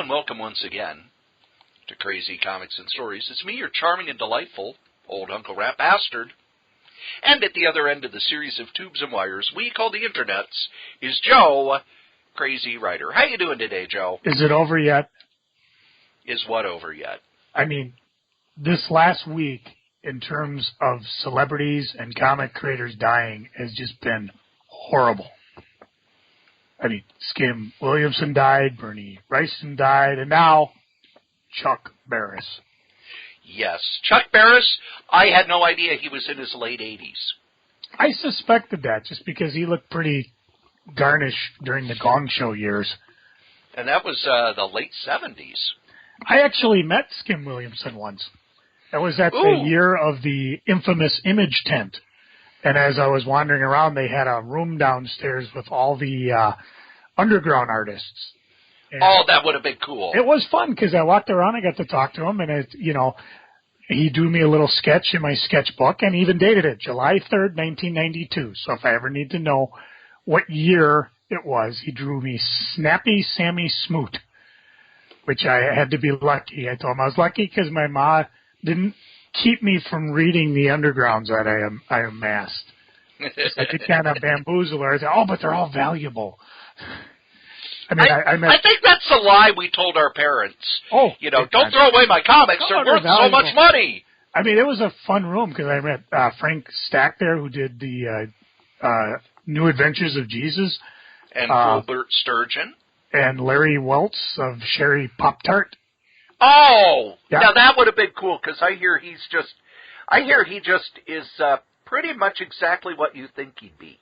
and welcome once again to Crazy Comics and Stories. It's me, your charming and delightful old Uncle Rat Bastard. And at the other end of the series of tubes and wires we call the internets is Joe, Crazy Writer. How you doing today, Joe? Is it over yet? Is what over yet? I mean, this last week, in terms of celebrities and comic creators dying, has just been horrible. I mean, Skim Williamson died, Bernie Wrightson died, and now Chuck Barris. Yes, Chuck Barris, I had no idea he was in his late 80s. I suspected that just because he looked pretty garnish during the Gong Show years. And that was the late 70s. I actually met Skim Williamson once. That was at the year of the infamous Image tent. And as I was wandering around, they had a room downstairs with all the underground artists. And that would have been cool. It was fun because I walked around, I got to talk to him, and he drew me a little sketch in my sketchbook and even dated it, July 3rd, 1992. So if I ever need to know what year it was, he drew me Snappy Sammy Smoot, which I had to be lucky. I told him I was lucky because my ma didn't keep me from reading the undergrounds that I amassed. I did kind of bamboozle her. I said, but they're all valuable. I mean, I think that's a lie we told our parents. Don't throw away my comics. They're worth so much money. I mean, it was a fun room because I met Frank Stack there, who did the New Adventures of Jesus. And Gilbert Sturgeon. And Larry Welts of Sherry Pop-Tart. Oh! Yeah. Now that would have been cool because I hear he just is pretty much exactly what you think he'd be.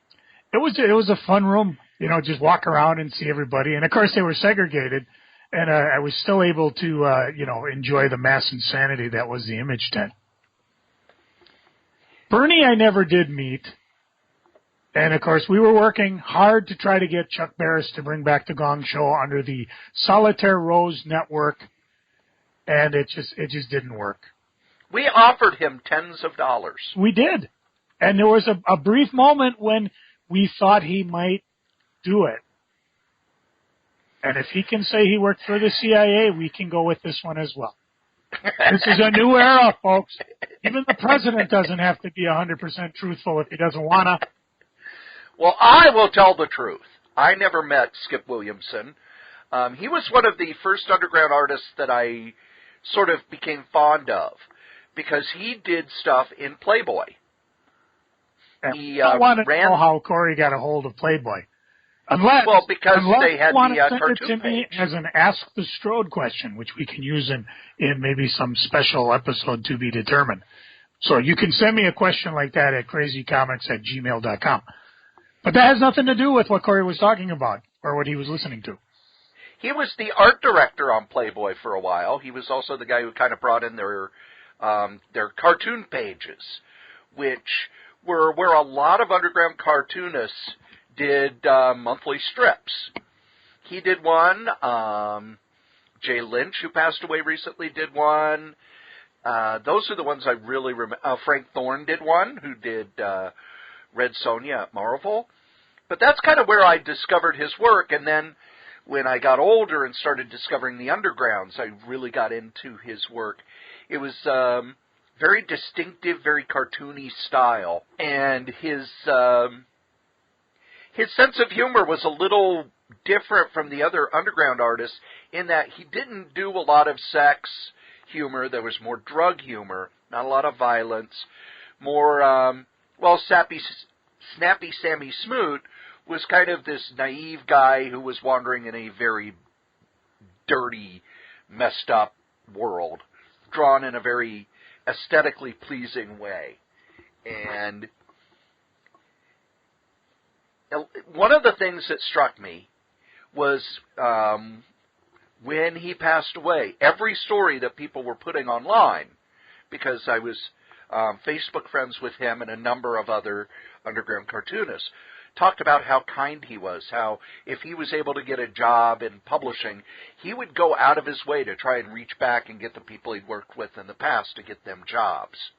It was a fun room. Just walk around and see everybody. And, of course, they were segregated, and I was still able to, enjoy the mass insanity that was the Image tent. Bernie I never did meet. And, of course, we were working hard to try to get Chuck Barris to bring back the Gong Show under the Solitaire Rose Network, and it just didn't work. We offered him tens of dollars. We did. And there was a brief moment when we thought he might do it. And if he can say he worked for the CIA, we can go with this one as well. This is a new era, folks. Even the president doesn't have to be 100% truthful if he doesn't want to. Well, I will tell the truth. I never met Skip Williamson. He was one of the first underground artists that I sort of became fond of because he did stuff in Playboy. I want to know how Cory got a hold of Playboy. Unless they had the page. cartoon page. As an Ask the Strode question, which we can use in maybe some special episode to be determined. So you can send me a question like that at crazycomics@gmail.com. But that has nothing to do with what Cory was talking about or what he was listening to. He was the art director on Playboy for a while. He was also the guy who kind of brought in their cartoon pages, which were where a lot of underground cartoonists did monthly strips. He did one. Jay Lynch, who passed away recently, did one. Those are the ones I really remember. Frank Thorne did one, who did Red Sonja at Marvel. But that's kind of where I discovered his work. And then when I got older and started discovering the undergrounds, I really got into his work. It was very distinctive, very cartoony style. And his sense of humor was a little different from the other underground artists in that he didn't do a lot of sex humor. There was more drug humor, not a lot of violence. More, Snappy Sammy Smoot was kind of this naive guy who was wandering in a very dirty, messed up world, drawn in a very aesthetically pleasing way. And one of the things that struck me was when he passed away, every story that people were putting online, because I was Facebook friends with him and a number of other underground cartoonists, talked about how kind he was, how if he was able to get a job in publishing, he would go out of his way to try and reach back and get the people he'd worked with in the past to get them jobs.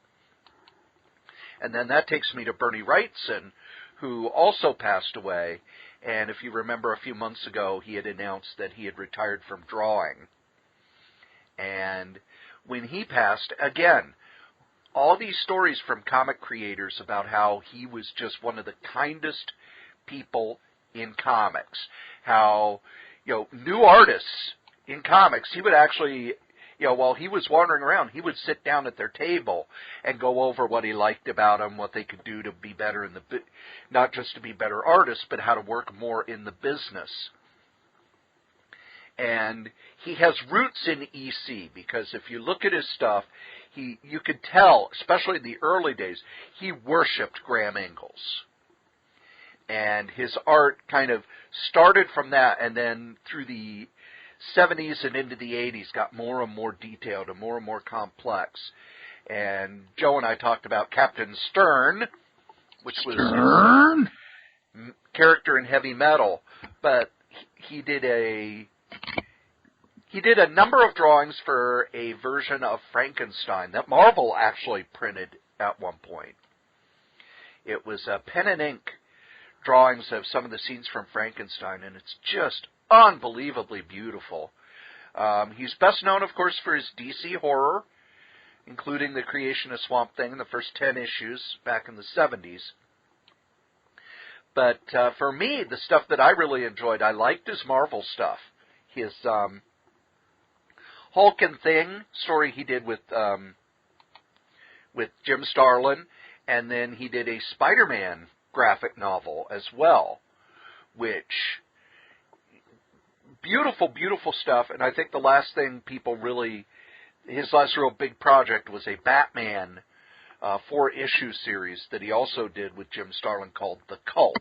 And then that takes me to Bernie Wrightson, who also passed away. And if you remember a few months ago, he had announced that he had retired from drawing. And when he passed, again, all these stories from comic creators about how he was just one of the kindest people in comics. How, new artists in comics, he would actually, while he was wandering around, he would sit down at their table and go over what he liked about them, what they could do to be better not just to be better artists, but how to work more in the business. And he has roots in EC, because if you look at his stuff, you could tell, especially in the early days, he worshipped Graham Ingalls. And his art kind of started from that, and then through the 70s and into the 80s got more and more detailed and more complex. And Joe and I talked about Captain Stern, which was his character in Heavy Metal, but he did a number of drawings for a version of Frankenstein that Marvel actually printed at one point. It was pen and ink drawings of some of the scenes from Frankenstein, and it's just unbelievably beautiful. He's best known, of course, for his DC horror, including the creation of Swamp Thing in the first 10 issues back in the 70s. But for me, the stuff that I really enjoyed, I liked his Marvel stuff. His Hulk and Thing story he did with Jim Starlin, and then he did a Spider-Man graphic novel as well, which beautiful, beautiful stuff. And I think the last thing his last real big project was a Batman 4-issue series that he also did with Jim Starlin called The Cult.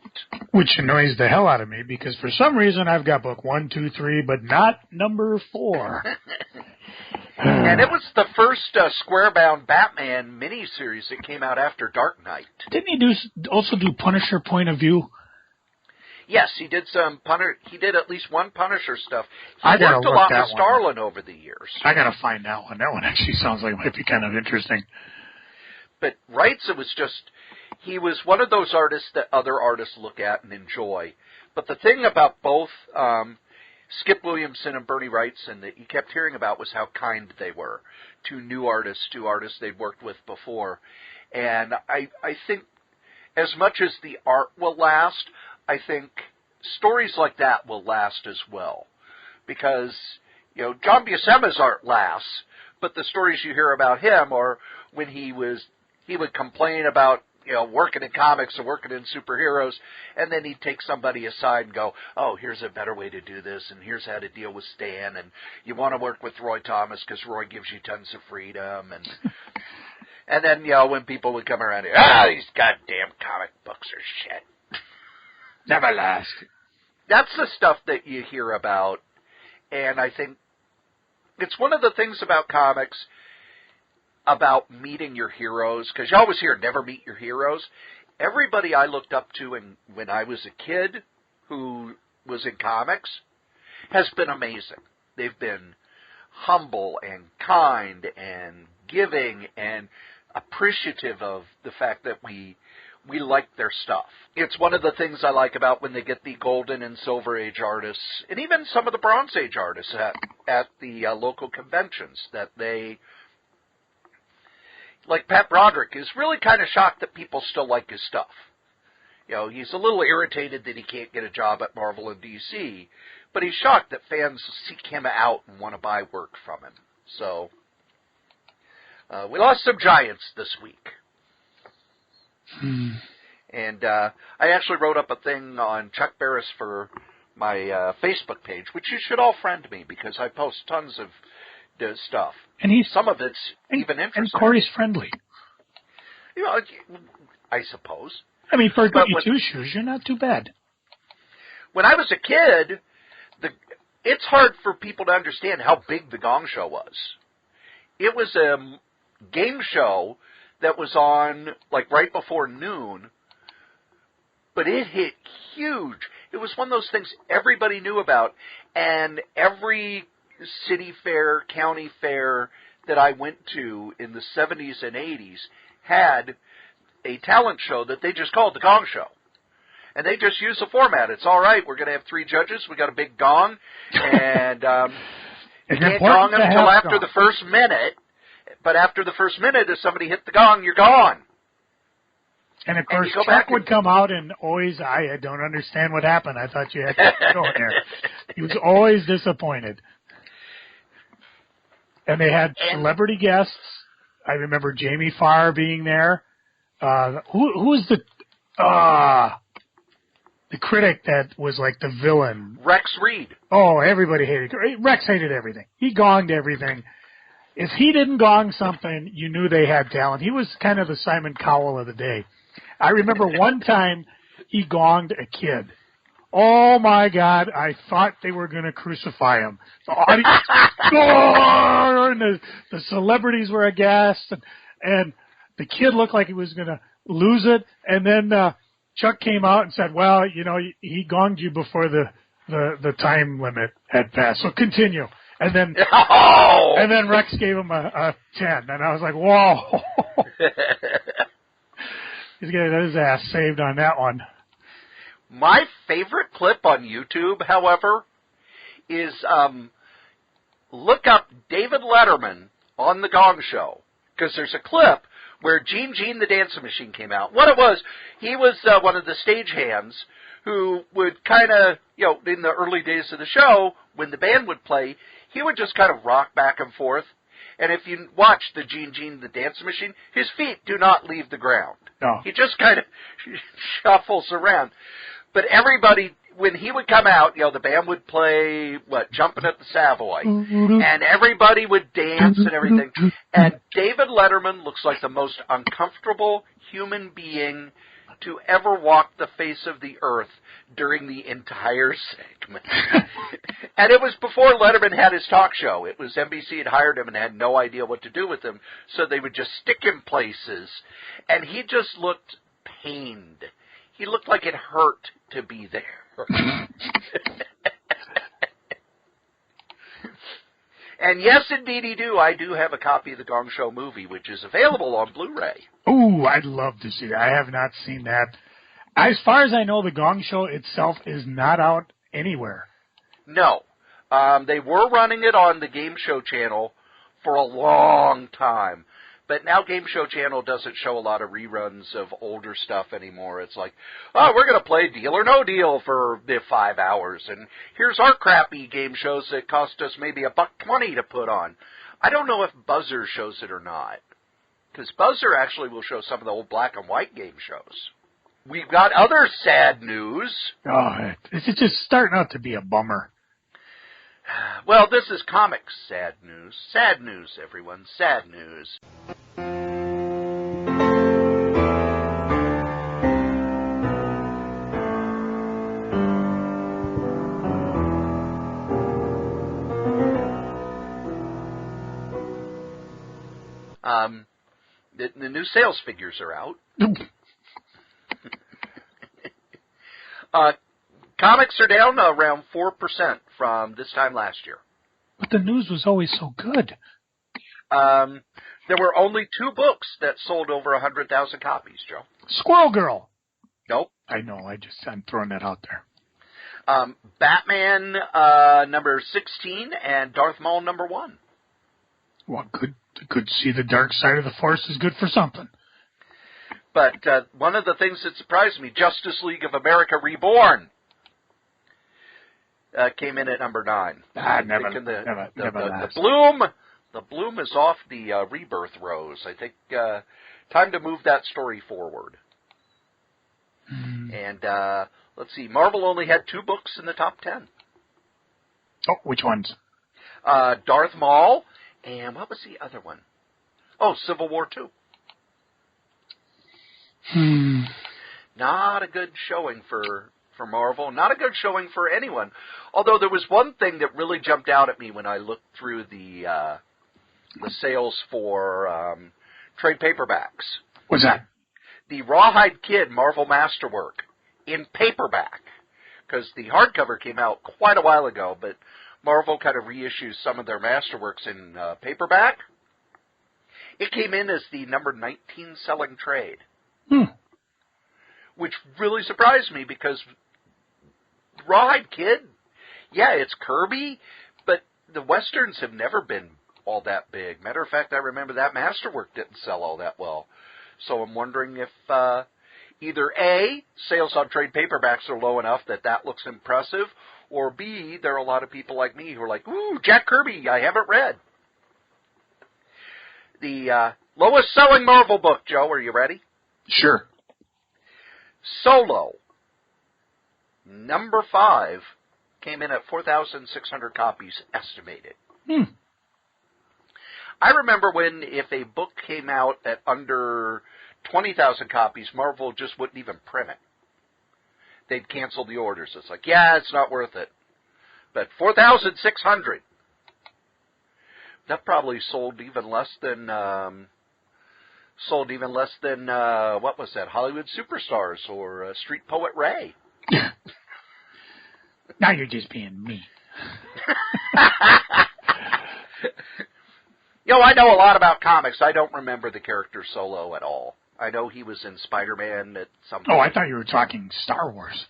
Which annoys the hell out of me, because for some reason I've got book 1, 2, 3, but not number 4. And it was the first square-bound Batman miniseries that came out after Dark Knight. Didn't he also do Punisher Point of View? Yes, he did he did at least one Punisher stuff. He worked a lot with Starlin over the years. I gotta find that one. That one actually sounds like it might be kind of interesting. But Wrightson he was one of those artists that other artists look at and enjoy. But the thing about both Skip Williamson and Bernie Wrightson that you kept hearing about was how kind they were to new artists, to artists they'd worked with before. And I think as much as the art will last, I think stories like that will last as well. Because, John Buscema's art lasts, but the stories you hear about him are when he would complain about, working in comics and working in superheroes, and then he'd take somebody aside and go, oh, here's a better way to do this, and here's how to deal with Stan, and you want to work with Roy Thomas because Roy gives you tons of freedom, and and then, when people would come around here, these goddamn comic books are shit. Never last. That's the stuff that you hear about, and I think it's one of the things about comics, about meeting your heroes, because you always hear never meet your heroes. Everybody I looked up to when I was a kid who was in comics has been amazing. They've been humble and kind and giving and appreciative of the fact that we like their stuff. It's one of the things I like about when they get the Golden and Silver Age artists, and even some of the Bronze Age artists at the local conventions, that they... Like Pat Broderick is really kind of shocked that people still like his stuff. He's a little irritated that he can't get a job at Marvel and DC, but he's shocked that fans seek him out and want to buy work from him. So, we lost some giants this week. And I actually wrote up a thing on Chuck Barris for my Facebook page, which you should all friend me, because I post tons of stuff. And some of it's even interesting. And Cory's friendly. I suppose. I mean, for a goody two-shoes, you're not too bad. When I was a kid, it's hard for people to understand how big the Gong Show was. It was a game show that was on, right before noon, but it hit huge. It was one of those things everybody knew about, and every city fair, county fair that I went to in the 70s and 80s had a talent show that they just called the Gong Show. And they just used the format. It's all right, we're going to have 3 judges, we got a big gong, and You can't gong them until after the first minute, but after the first minute, if somebody hit the gong, you're gone. And, of course, Chuck would come out and always, I don't understand what happened. I thought you had to go in there. He was always disappointed. And they had celebrity guests. I remember Jamie Farr being there. Who's the critic that was like the villain? Rex Reed. Oh, everybody hated Rex. Hated everything. He gonged everything. If he didn't gong something, you knew they had talent. He was kind of the Simon Cowell of the day. I remember one time he gonged a kid. Oh, my God, I thought they were going to crucify him. The audience, and the celebrities were aghast, and the kid looked like he was going to lose it. And then Chuck came out and said, well, he gonged you before the time limit had passed, so continue. And then and then Rex gave him a 10, and I was like, whoa. He's getting his ass saved on that one. My favorite clip on YouTube, however, is look up David Letterman on The Gong Show, because there's a clip where Gene the Dancing Machine came out. What it was, he was one of the stagehands who would kind of, in the early days of the show, when the band would play, he would just kind of rock back and forth. And if you watch the Gene the Dancing Machine, his feet do not leave the ground. No. He just kind of shuffles around. But everybody, when he would come out, the band would play, Jumpin' at the Savoy. And everybody would dance and everything. And David Letterman looks like the most uncomfortable human being to ever walk the face of the earth during the entire segment. And it was before Letterman had his talk show. It was NBC had hired him and had no idea what to do with him, so they would just stick him places. And he just looked pained. He looked like it hurt to be there. And yes, indeedy do. I do have a copy of the Gong Show movie, which is available on Blu-ray. Ooh, I'd love to see that. I have not seen that. As far as I know, the Gong Show itself is not out anywhere. No. They were running it on the Game Show channel for a long time. But now Game Show Channel doesn't show a lot of reruns of older stuff anymore. It's like, we're going to play Deal or No Deal for the 5 hours. And here's our crappy game shows that cost us maybe $1.20 to put on. I don't know if Buzzer shows it or not. Because Buzzer actually will show some of the old black and white game shows. We've got other sad news. Oh, it's just starting out to be a bummer. Well, this is comics sad news. Sad news, everyone. Sad news. The new sales figures are out. Comics are down around 4% from this time last year. But the news was always so good. There were only 2 books that sold over 100,000 copies, Joe. Squirrel Girl. Nope. I know. I'm throwing that out there. Batman number 16 and Darth Maul number 1. Well, good. See the dark side of the Force is good for something. But one of the things that surprised me, Justice League of America Reborn, came in at number 9. The bloom is off the rebirth rose. I think time to move that story forward. And let's see, Marvel only had 2 books in the top 10. Oh, which ones? Darth Maul, and what was the other one? Oh, Civil War 2. Not a good showing for Marvel. Not a good showing for anyone. Although there was one thing that really jumped out at me when I looked through the sales for trade paperbacks. What's that? The Rawhide Kid Marvel Masterwork in paperback. Because the hardcover came out quite a while ago, but Marvel kind of reissues some of their Masterworks in paperback. It came in as the number 19 selling trade. Which really surprised me because Rawhide Kid, yeah, it's Kirby, but the Westerns have never been all that big. Matter of fact, I remember that Masterwork didn't sell all that well. So I'm wondering if either A, sales on trade paperbacks are low enough that looks impressive, or B, there are a lot of people like me who are like, ooh, Jack Kirby, I haven't read. The lowest selling Marvel book, Joe, are you ready? Sure. Solo, number 5, came in at 4,600 copies estimated. I remember when, if a book came out at under 20,000 copies, Marvel just wouldn't even print it. They'd cancel the orders. It's like, yeah, it's not worth it. But 4,600. That probably sold even less than what was that? Hollywood Superstars or Street Poet Ray. Now you're just being mean. I know a lot about comics. I don't remember the character Solo at all. I know he was in Spider-Man at some point. Oh, I thought you were talking Star Wars.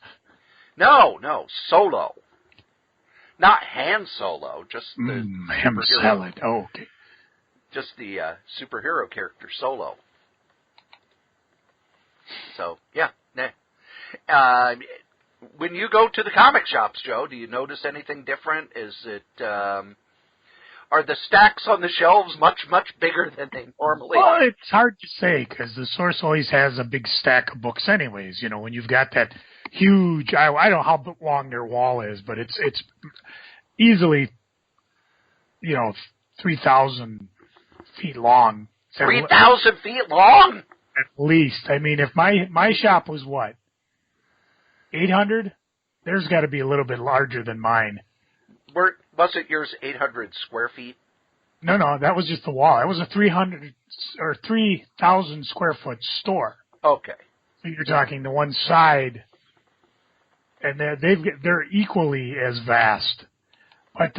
No, Solo. Not Han Solo, just the him salad. Oh, okay. Just the superhero character Solo. So, yeah. When you go to the comic shops, Joe, do you notice anything different? Is it are the stacks on the shelves much, much bigger than they normally are? Well, it's hard to say because the source always has a big stack of books anyways. When you've got that huge, I don't know how long their wall is, but it's easily, 3,000 feet long. 3,000 feet long? At least. I mean, if my shop was what? 800? There's got to be a little bit larger than mine. Wasn't yours 800 square feet? No, that was just the wall. It was a 300 or 3,000 square foot store. Okay. So you're talking the one side, and they're equally as vast. But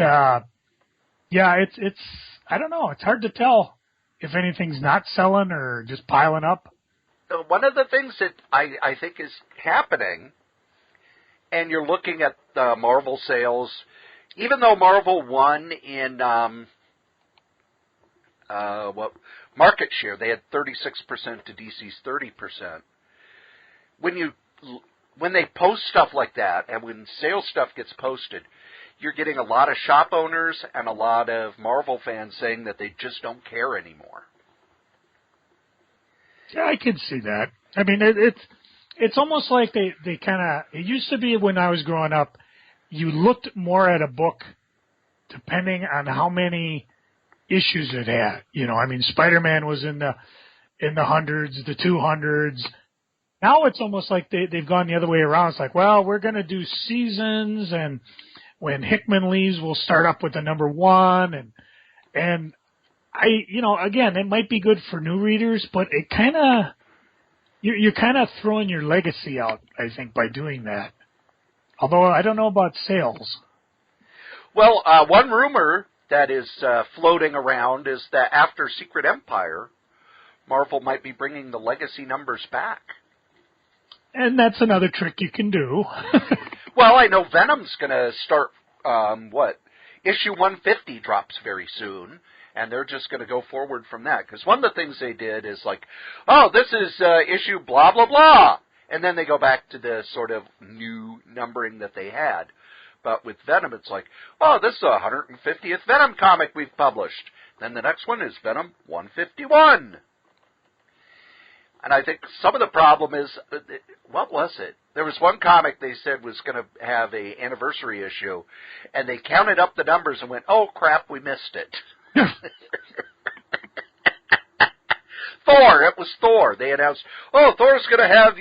yeah, it's I don't know. It's hard to tell if anything's not selling or just piling up. One of the things that I think is happening, and you're looking at the Marvel sales. Even though Marvel won in market share, they had 36% to DC's 30%. When they post stuff like that, and when sales stuff gets posted, you're getting a lot of shop owners and a lot of Marvel fans saying that they just don't care anymore. Yeah, I can see that. I mean, it's almost like they kind of. It used to be when I was growing up. You looked more at a book depending on how many issues it had. I mean, Spider-Man was in the hundreds, the 200s. Now it's almost like they've gone the other way around. It's like, well, we're going to do seasons, and when Hickman leaves, we'll start up with the number 1. And I, again, it might be good for new readers, but it kind of, you're kind of throwing your legacy out, I think, by doing that. Although I don't know about sales. Well, one rumor that is floating around is that after Secret Empire, Marvel might be bringing the legacy numbers back. And that's another trick you can do. Well, I know Venom's going to start, issue 150 drops very soon, and they're just going to go forward from that. Because one of the things they did is like, oh, this is issue blah, blah, blah. And then they go back to the sort of new numbering that they had. But with Venom, it's like, oh, this is the 150th Venom comic we've published. Then the next one is Venom 151. And I think some of the problem is, what was it? There was one comic they said was going to have an anniversary issue, and they counted up the numbers and went, oh, crap, we missed it. Thor. It was Thor. They announced, oh, Thor's going to have,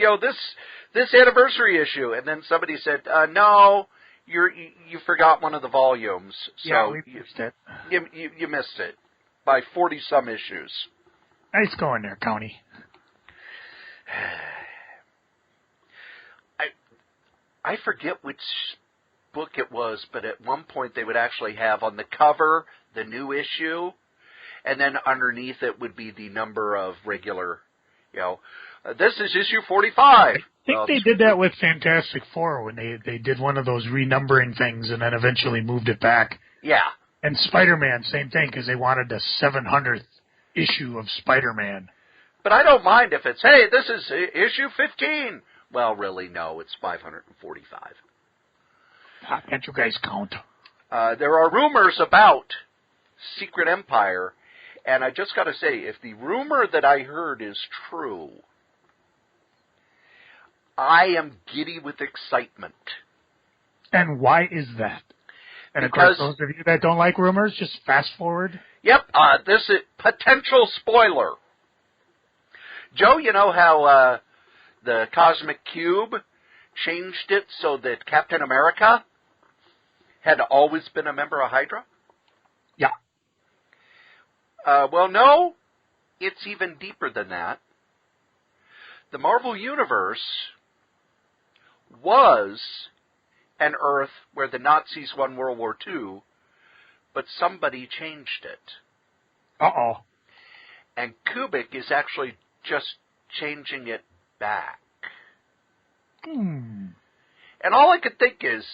this anniversary issue. And then somebody said, no, you forgot one of the volumes. So yeah, we missed it. You missed it by 40-some issues. Nice going there, County. I forget which book it was, but at one point they would actually have on the cover the new issue, and then underneath it would be the number of regular, this is issue 45. I think they did that with Fantastic Four when they did one of those renumbering things and then eventually moved it back. Yeah. And Spider-Man, same thing, because they wanted the 700th issue of Spider-Man. But I don't mind if it's, hey, this is issue 15. Well, really, no, it's 545. Can't you guys count? There are rumors about Secret Empire, and I just got to say, if the rumor that I heard is true, I am giddy with excitement. And why is that? And because, of course, those of you that don't like rumors, just fast forward. Yep, this is potential spoiler. Joe, you know how the Cosmic Cube changed it so that Captain America had always been a member of Hydra? Yeah. Well, no, it's even deeper than that. The Marvel Universe was an Earth where the Nazis won World War II, but somebody changed it. Uh-oh. And Kubik is actually just changing it back. Hmm. And all I could think is,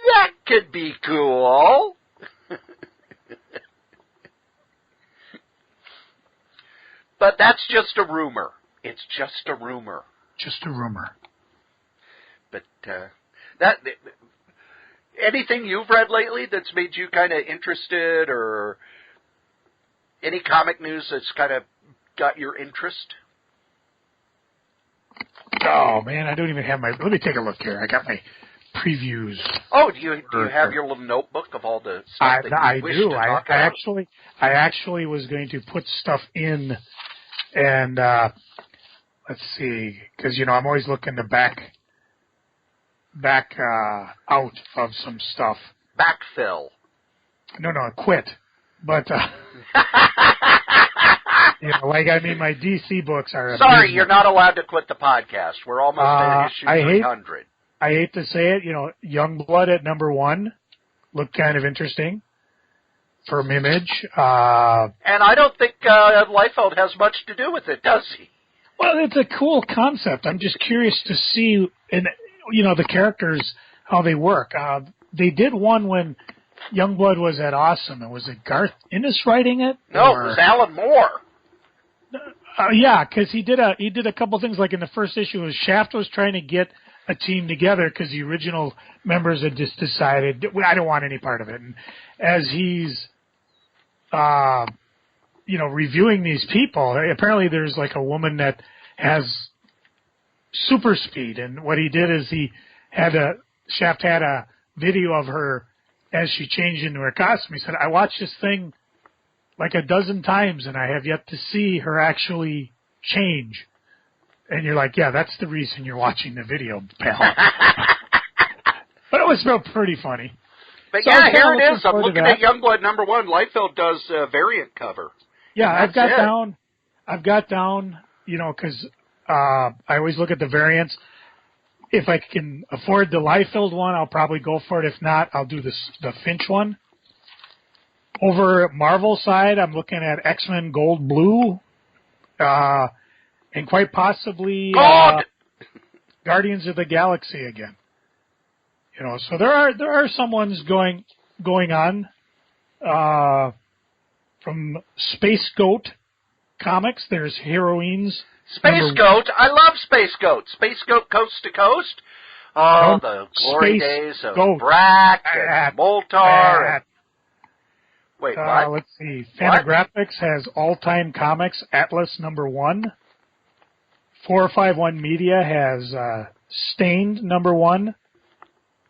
that could be cool. But that's just a rumor. It's just a rumor. Just a rumor. But anything you've read lately that's made you kind of interested, or any comic news that's kind of got your interest? Oh, man, I don't even have my... Let me take a look here. I got my previews. Oh, do you have your little notebook of all the stuff that you wish to talk about? I actually was going to put stuff in, and let's see, because, you know, I'm always looking to back out of some stuff. Backfill. No, quit. But... You know, like, I mean, my DC books are... Sorry, you're not allowed to quit the podcast. We're almost at issue 300. I hate to say it, you know, Youngblood at number 1 looked kind of interesting from Image. And I don't think Liefeld has much to do with it, does he? Well, it's a cool concept. I'm just curious to see, and you know, the characters, how they work. They did one when Youngblood was at Awesome, and was it Garth Ennis writing it? No, it was Alan Moore. Yeah, because he did a couple things, like in the first issue, Shaft was trying to get a team together because the original members had just decided, I don't want any part of it. And as he's, you know, reviewing these people, apparently there's like a woman that has super speed, and what he did is Shaft had a video of her as she changed into her costume. He said, I watched this thing like a dozen times, and I have yet to see her actually change. And you're like, yeah, that's the reason you're watching the video, pal. But it was still pretty funny. But so yeah, here it is. I'm looking at Youngblood number 1. Liefeld does a variant cover. Yeah, I've got down, you know, because I always look at the variants. If I can afford the Liefeld one, I'll probably go for it. If not, I'll do the Finch one. Over at Marvel side, I'm looking at X-Men Gold Blue, and quite possibly Guardians of the Galaxy again. You know, so there are some ones going on from Space Goat Comics. There's Heroines. Space Goat, I love Space Goat. Space Goat Coast to Coast. Oh, the glory days of Brack and Moltar. Wait, what? Let's see. Fantagraphics has All-Time Comics Atlas number 1. 451 Media has Stained number 1.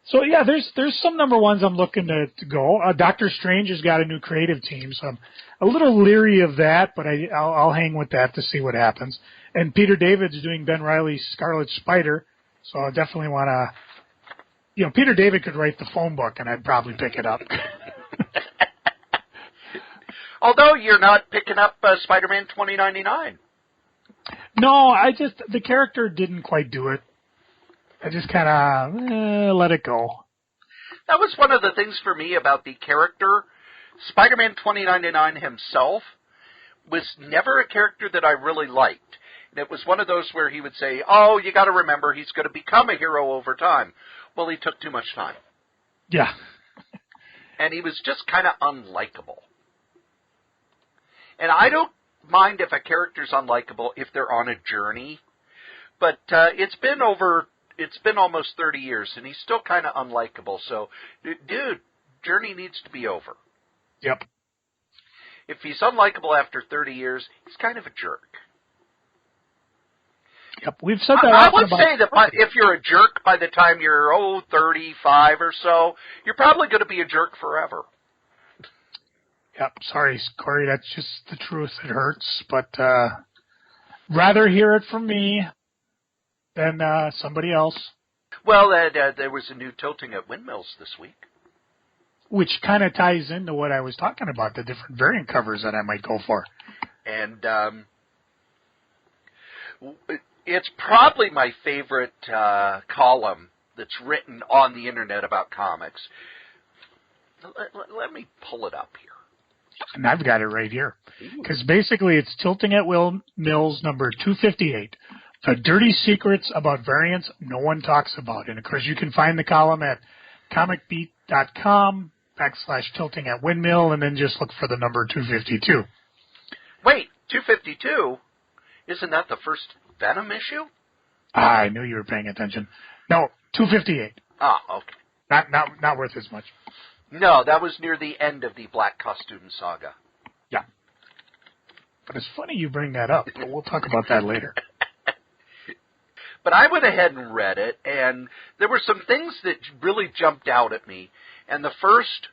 So yeah, there's some number 1s I'm looking to go. Doctor Strange has got a new creative team, so I'm a little leery of that, but I'll hang with that to see what happens. And Peter David's doing Ben Reilly's Scarlet Spider, so I definitely want to. You know, Peter David could write the phone book, and I'd probably pick it up. Although you're not picking up Spider-Man 2099. No, the character didn't quite do it. I just kind of let it go. That was one of the things for me about the character. Spider-Man 2099 himself was never a character that I really liked. And it was one of those where he would say, oh, you got to remember, he's going to become a hero over time. Well, he took too much time. Yeah. And he was just kind of unlikable. And I don't mind if a character's unlikable if they're on a journey, but it's been almost 30 years, and he's still kind of unlikable. So, dude, journey needs to be over. Yep. If he's unlikable after 30 years, he's kind of a jerk. Yep, we've said that. I would say that if you're a jerk by the time you're 35 or so, you're probably going to be a jerk forever. Yep, sorry, Cory, that's just the truth. It hurts, but rather hear it from me than somebody else. Well, there was a new Tilting at Windmills this week. Which kind of ties into what I was talking about, the different variant covers that I might go for. And it's probably my favorite column that's written on the Internet about comics. Let me pull it up here. And I've got it right here. Because basically it's Tilting at Mills number 258. The dirty secrets about variants no one talks about. And, of course, you can find the column at comicbeat.com/tilting at windmill, and then just look for the number 252. Wait, 252? Isn't that the first Venom issue? I knew you were paying attention. No, 258. Ah, okay. Not worth as much. No, that was near the end of the Black Costume saga. Yeah. But it's funny you bring that up, but we'll talk about that later. But I went ahead and read it, and there were some things that really jumped out at me. And the first,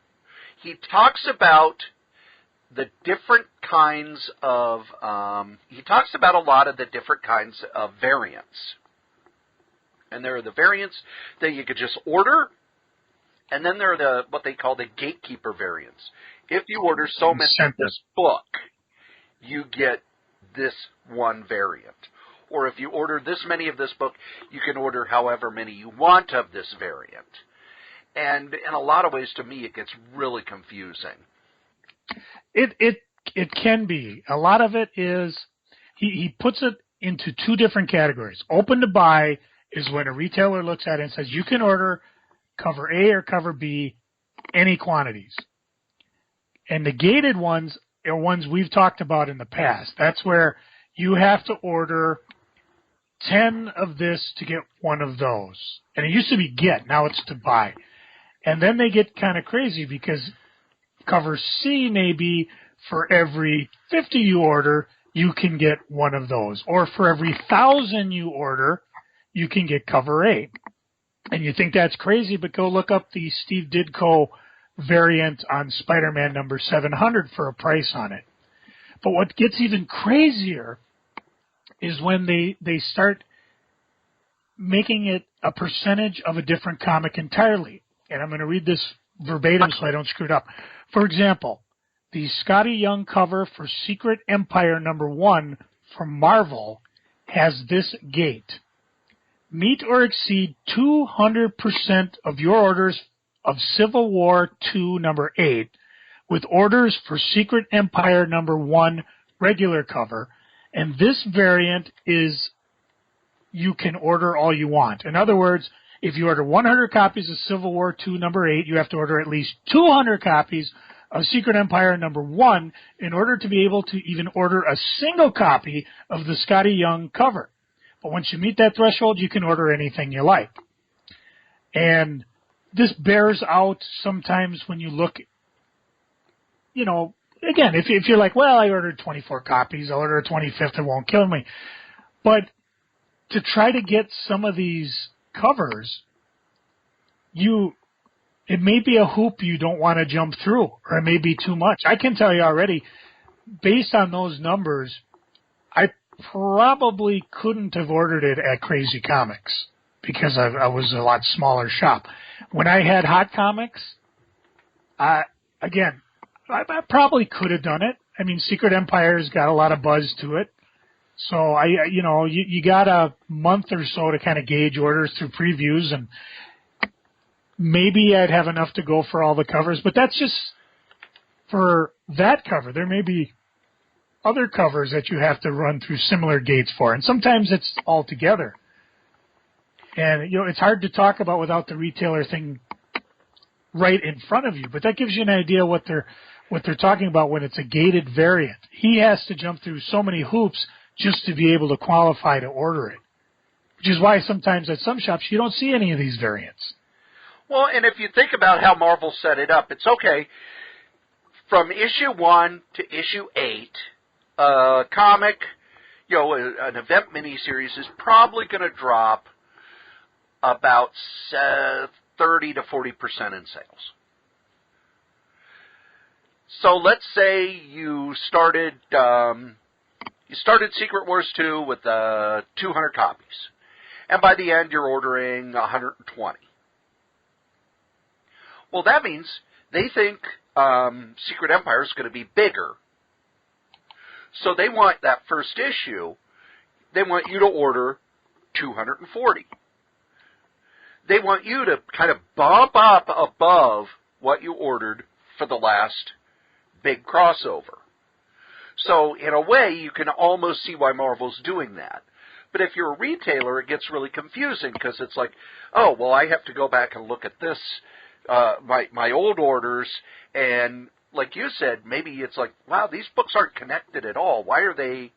he talks about the different kinds of, he talks about a lot of the different kinds of variants. And there are the variants that you could just order, and then there are what they call the gatekeeper variants. If you order so many of this book, you get this one variant. Or if you order this many of this book, you can order however many you want of this variant. And in a lot of ways, to me, it gets really confusing. It can be. A lot of it is, he puts it into two different categories. Open to buy is when a retailer looks at it and says, you can order cover A or cover B, any quantities. And the gated ones are ones we've talked about in the past. That's where you have to order 10 of this to get one of those. And it used to be get, now it's to buy. And then they get kind of crazy because cover C may be for every 50 you order, you can get one of those. Or for every 1,000 you order, you can get cover A. And you think that's crazy, but go look up the Steve Ditko variant on Spider-Man number 700 for a price on it. But what gets even crazier is when they start making it a percentage of a different comic entirely. And I'm going to read this verbatim so I don't screw it up. For example, the Scotty Young cover for Secret Empire number 1 from Marvel has this gate. Meet or exceed 200% of your orders of Civil War 2 number 8 with orders for Secret Empire number 1 regular cover. And this variant is you can order all you want. In other words, if you order 100 copies of Civil War 2 number 8, you have to order at least 200 copies of Secret Empire number 1 in order to be able to even order a single copy of the Scotty Young cover. But once you meet that threshold, you can order anything you like. And this bears out sometimes when you look, you know, again, if you're like, well, I ordered 24 copies, I'll order a 25th, it won't kill me. But to try to get some of these covers, it may be a hoop you don't want to jump through, or it may be too much. I can tell you already, based on those numbers, I probably couldn't have ordered it at Crazy Comics because I was a lot smaller shop. When I had Hot Comics, I probably could have done it. I mean, Secret Empire's got a lot of buzz to it. So you got a month or so to kind of gauge orders through previews, and maybe I'd have enough to go for all the covers, but that's just for that cover. There may be other covers that you have to run through similar gates for, and sometimes it's all together. And, it's hard to talk about without the retailer thing right in front of you. But that gives you an idea what they're talking about when it's a gated variant. He has to jump through so many hoops just to be able to qualify to order it, which is why sometimes at some shops you don't see any of these variants. Well, and if you think about how Marvel set it up, it's okay. From issue 1 to issue 8, a comic, an event miniseries is probably going to drop about 30 to 40% in sales. So let's say you started Secret Wars 2 with 200 copies, and by the end you're ordering 120. Well, that means they think Secret Empire is going to be bigger. So they want that first issue, they want you to order 240. They want you to kind of bump up above what you ordered for the last big crossover. So in a way, you can almost see why Marvel's doing that. But if you're a retailer, it gets really confusing because it's like, oh, well, I have to go back and look at this, my old orders, and like you said, maybe it's like, wow, these books aren't connected at all. Why are they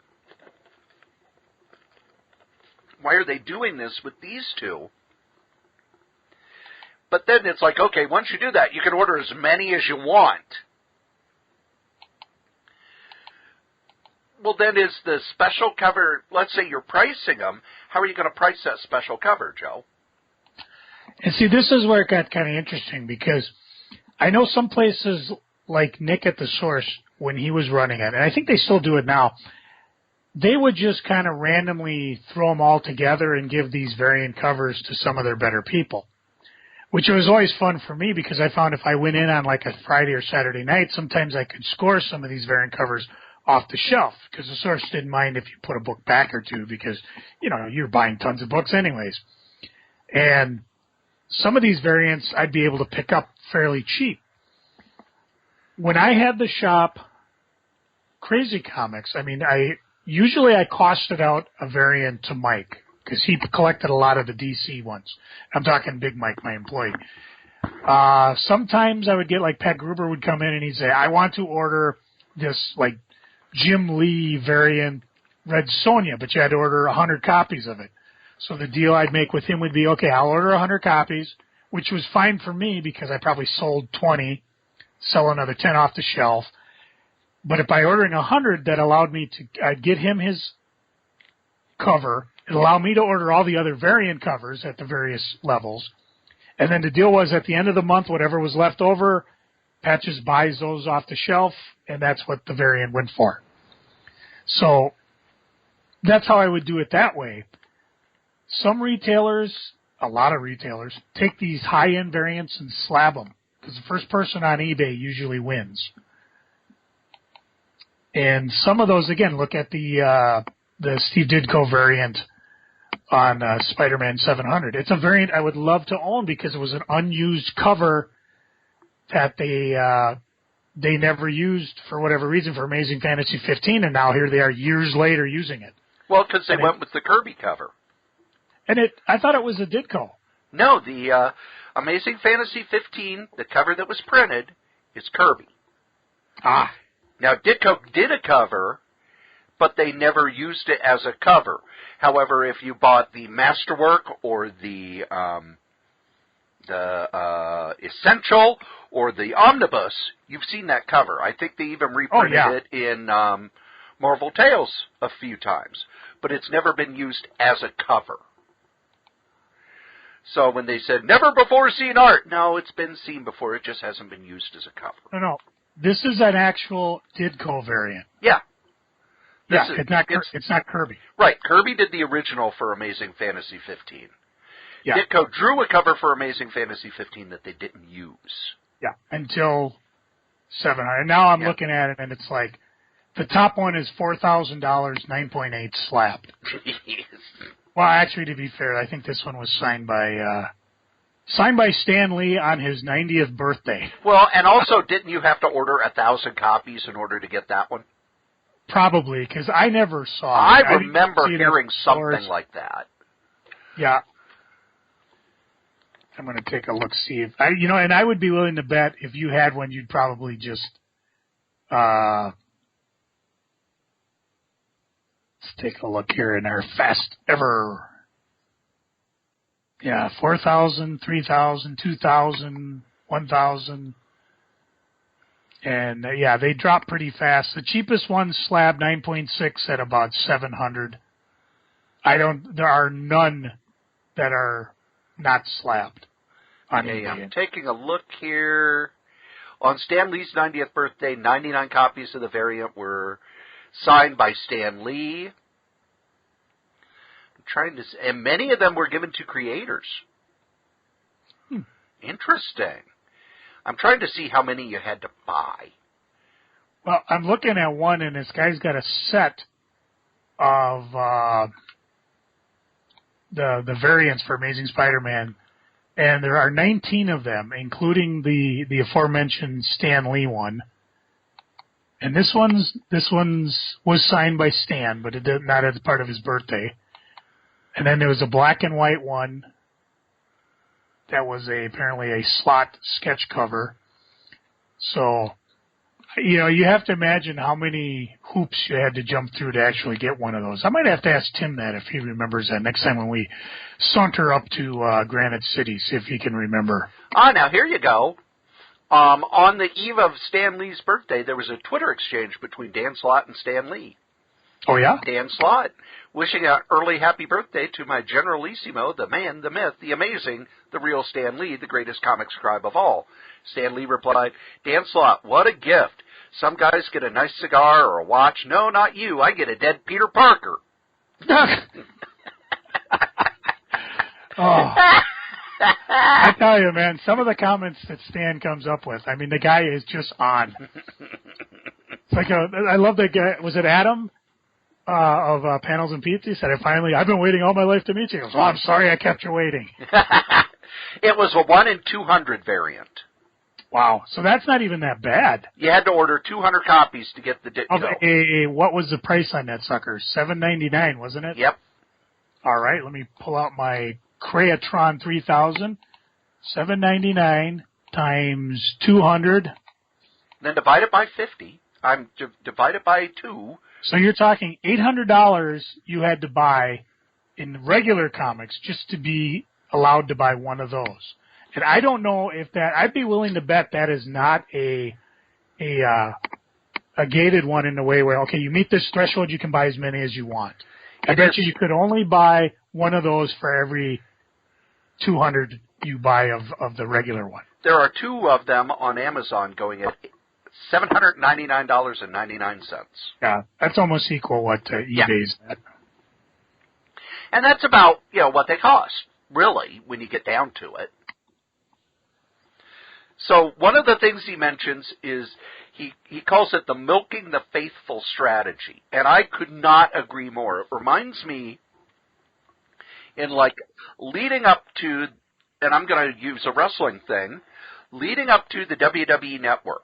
doing this with these two? But then it's like, okay, once you do that, you can order as many as you want. Well, then is the special cover, let's say you're pricing them, how are you going to price that special cover, Joe? And see, this is where it got kind of interesting because I know some places like Nick at the Source, when he was running it, and I think they still do it now, they would just kind of randomly throw them all together and give these variant covers to some of their better people, which was always fun for me because I found if I went in on like a Friday or Saturday night, sometimes I could score some of these variant covers off the shelf because the Source didn't mind if you put a book back or two because, you're buying tons of books anyways. And some of these variants I'd be able to pick up fairly cheap. When I had the shop Crazy Comics, I costed out a variant to Mike because he collected a lot of the DC ones. I'm talking Big Mike, my employee. Sometimes I would get like Pat Gruber would come in and he'd say, I want to order this like Jim Lee variant Red Sonja, but you had to order 100 copies of it. So the deal I'd make with him would be, okay, I'll order 100 copies, which was fine for me because I probably sold 20, sell another 10 off the shelf. But if by ordering 100, that allowed me to, I'd get him his cover. It allowed me to order all the other variant covers at the various levels. And then the deal was at the end of the month, whatever was left over, Pat just buys those off the shelf, and that's what the variant went for. So that's how I would do it that way. Some retailers, a lot of retailers, take these high-end variants and slab them because the first person on eBay usually wins. And some of those, again, look at the Steve Ditko variant on Spider-Man 700. It's a variant I would love to own because it was an unused cover that they never used for whatever reason for Amazing Fantasy 15, and now here they are years later using it. Well, because they went with the Kirby cover. And I thought it was a Ditko. No, the Amazing Fantasy 15, the cover that was printed, is Kirby. Ah. Now, Ditko did a cover, but they never used it as a cover. However, if you bought the Masterwork or the Essential or the Omnibus, you've seen that cover. I think they even reprinted it in Marvel Tales a few times, but it's never been used as a cover. So when they said, never before seen art, no, it's been seen before. It just hasn't been used as a cover. No. This is an actual Ditko variant. Yeah. It's not Kirby. Right. Kirby did the original for Amazing Fantasy 15. Yeah. Ditko drew a cover for Amazing Fantasy 15 that they didn't use. Yeah, until 700. Now I'm looking at it, and it's like, the top one is $4,000, 9.8 slapped. Well, actually, to be fair, I think this one was signed by Stan Lee on his 90th birthday. Well, and also, didn't you have to order 1,000 copies in order to get that one? Probably, because I never saw it. I remember hearing something like that. Yeah. I'm going to take a look, see if and I would be willing to bet if you had one, you'd probably just, let's take a look here in our fast ever. Yeah, 4,000, 3,000, 2,000, 1,000. And yeah, they drop pretty fast. The cheapest one, slab 9.6 at about 700. There are none that are not slabbed on eBay. I'm taking a look here. On Stan Lee's 90th birthday, 99 copies of the variant were signed by Stan Lee. And many of them were given to creators. Interesting. I'm trying to see how many you had to buy. Well, I'm looking at one, and this guy's got a set of the variants for Amazing Spider-Man, and there are 19 of them, including the aforementioned Stan Lee one. And this one's was signed by Stan, but it did not as part of his birthday. And then there was a black and white one that was apparently a slot sketch cover. So, you have to imagine how many hoops you had to jump through to actually get one of those. I might have to ask Tim that if he remembers that next time when we saunter up to Granite City, see if he can remember. Now here you go. On the eve of Stan Lee's birthday, there was a Twitter exchange between Dan Slott and Stan Lee. Oh, yeah? Dan Slott, wishing an early happy birthday to my Generalissimo, the man, the myth, the amazing, the real Stan Lee, the greatest comic scribe of all. Stan Lee replied, Dan Slott, what a gift. Some guys get a nice cigar or a watch. No, not you. I get a dead Peter Parker. Oh. I tell you, man, some of the comments that Stan comes up with, I mean, the guy is just on. It's like I love that guy. Was it Adam? Of Panels and Pizza. He said, I've been waiting all my life to meet you. He goes, well, I'm sorry I kept you waiting. It was a 1 in 200 variant. Wow. So that's not even that bad. You had to order 200 copies to get the... What was the price on that sucker? $7.99, wasn't it? Yep. All right. Let me pull out my Crayatron 3000. $7.99 times 200. Then divide it by 50. Divide it by 2. So you're talking $800 you had to buy in regular comics just to be allowed to buy one of those. And I don't know if I'd be willing to bet that is not a gated one in the way where, okay, you meet this threshold, you can buy as many as you want. I bet you could only buy one of those for every 200 you buy of the regular one. There are 2 of them on Amazon going at $799.99. Yeah, that's almost equal what eBay's at. And that's about, what they cost, really, when you get down to it. So one of the things he mentions is he calls it the milking the faithful strategy. And I could not agree more. It reminds me leading up to, and I'm going to use a wrestling thing, leading up to the WWE Network.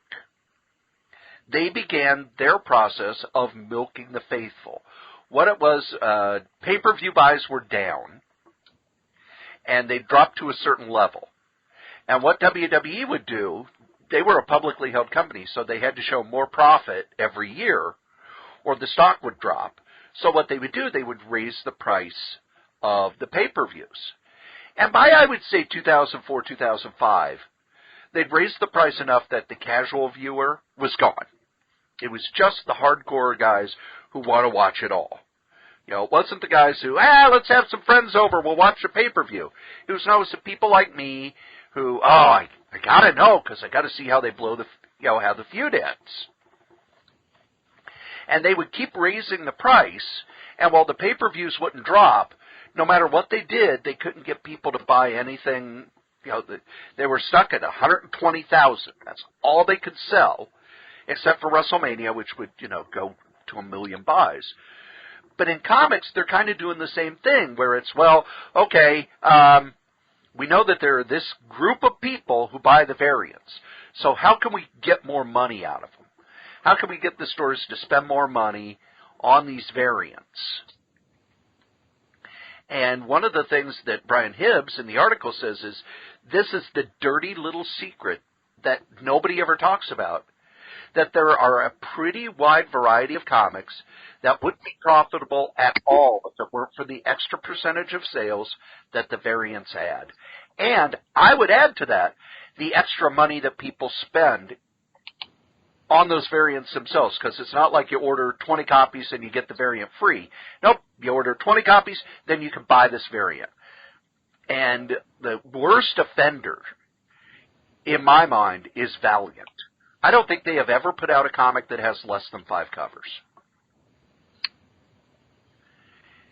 They began their process of milking the faithful. What it was, pay-per-view buys were down, and they dropped to a certain level. And what WWE would do, they were a publicly held company, so they had to show more profit every year, or the stock would drop. So what they would do, they would raise the price of the pay-per-views. And by, I would say, 2004, 2005, they'd raised the price enough that the casual viewer was gone. It was just the hardcore guys who want to watch it all. It wasn't the guys who, let's have some friends over, we'll watch the pay-per-view. It was the people like me who, I gotta know, because I gotta see how they blow how the feud ends. And they would keep raising the price, and while the pay-per-views wouldn't drop, no matter what they did, they couldn't get people to buy anything. They were stuck at 120,000. That's all they could sell, except for WrestleMania, which would, go to 1 million buys. But in comics, they're kind of doing the same thing, where it's, we know that there are this group of people who buy the variants. So how can we get more money out of them? How can we get the stores to spend more money on these variants? And one of the things that Brian Hibbs in the article says is, this is the dirty little secret that nobody ever talks about, that there are a pretty wide variety of comics that wouldn't be profitable at all if it weren't for the extra percentage of sales that the variants add. And I would add to that the extra money that people spend on those variants themselves, because it's not like you order 20 copies and you get the variant free. Nope, you order 20 copies, then you can buy this variant. And the worst offender, in my mind, is Valiant. I don't think they have ever put out a comic that has less than 5 covers.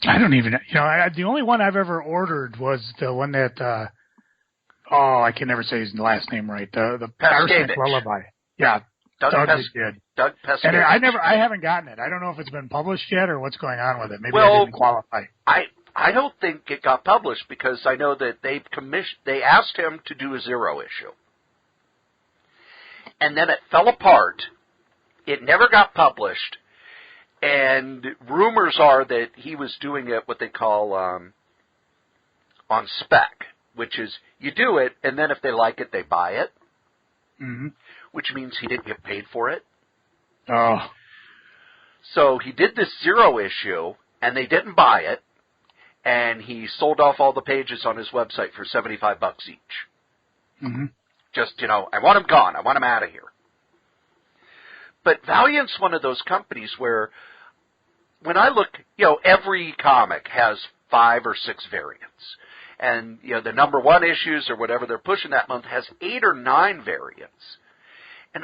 I don't even, the only one I've ever ordered was the one that, I can never say his last name right, the Parsnick Lullaby. Yeah, Doug did. Doug Pescavage. And I haven't gotten it. I don't know if it's been published yet or what's going on with it. Maybe I didn't qualify. I don't think it got published because I know that they asked him to do a 0 issue. And then it fell apart. It never got published. And rumors are that he was doing it what they call on spec, which is you do it, and then if they like it, they buy it, which means he didn't get paid for it. Oh. So he did this 0 issue, and they didn't buy it, and he sold off all the pages on his website for $75 each. Just, I want him gone. I want him out of here. But Valiant's one of those companies where when I look, every comic has 5 or 6 variants. And, the number 1 issues or whatever they're pushing that month has 8 or 9 variants. And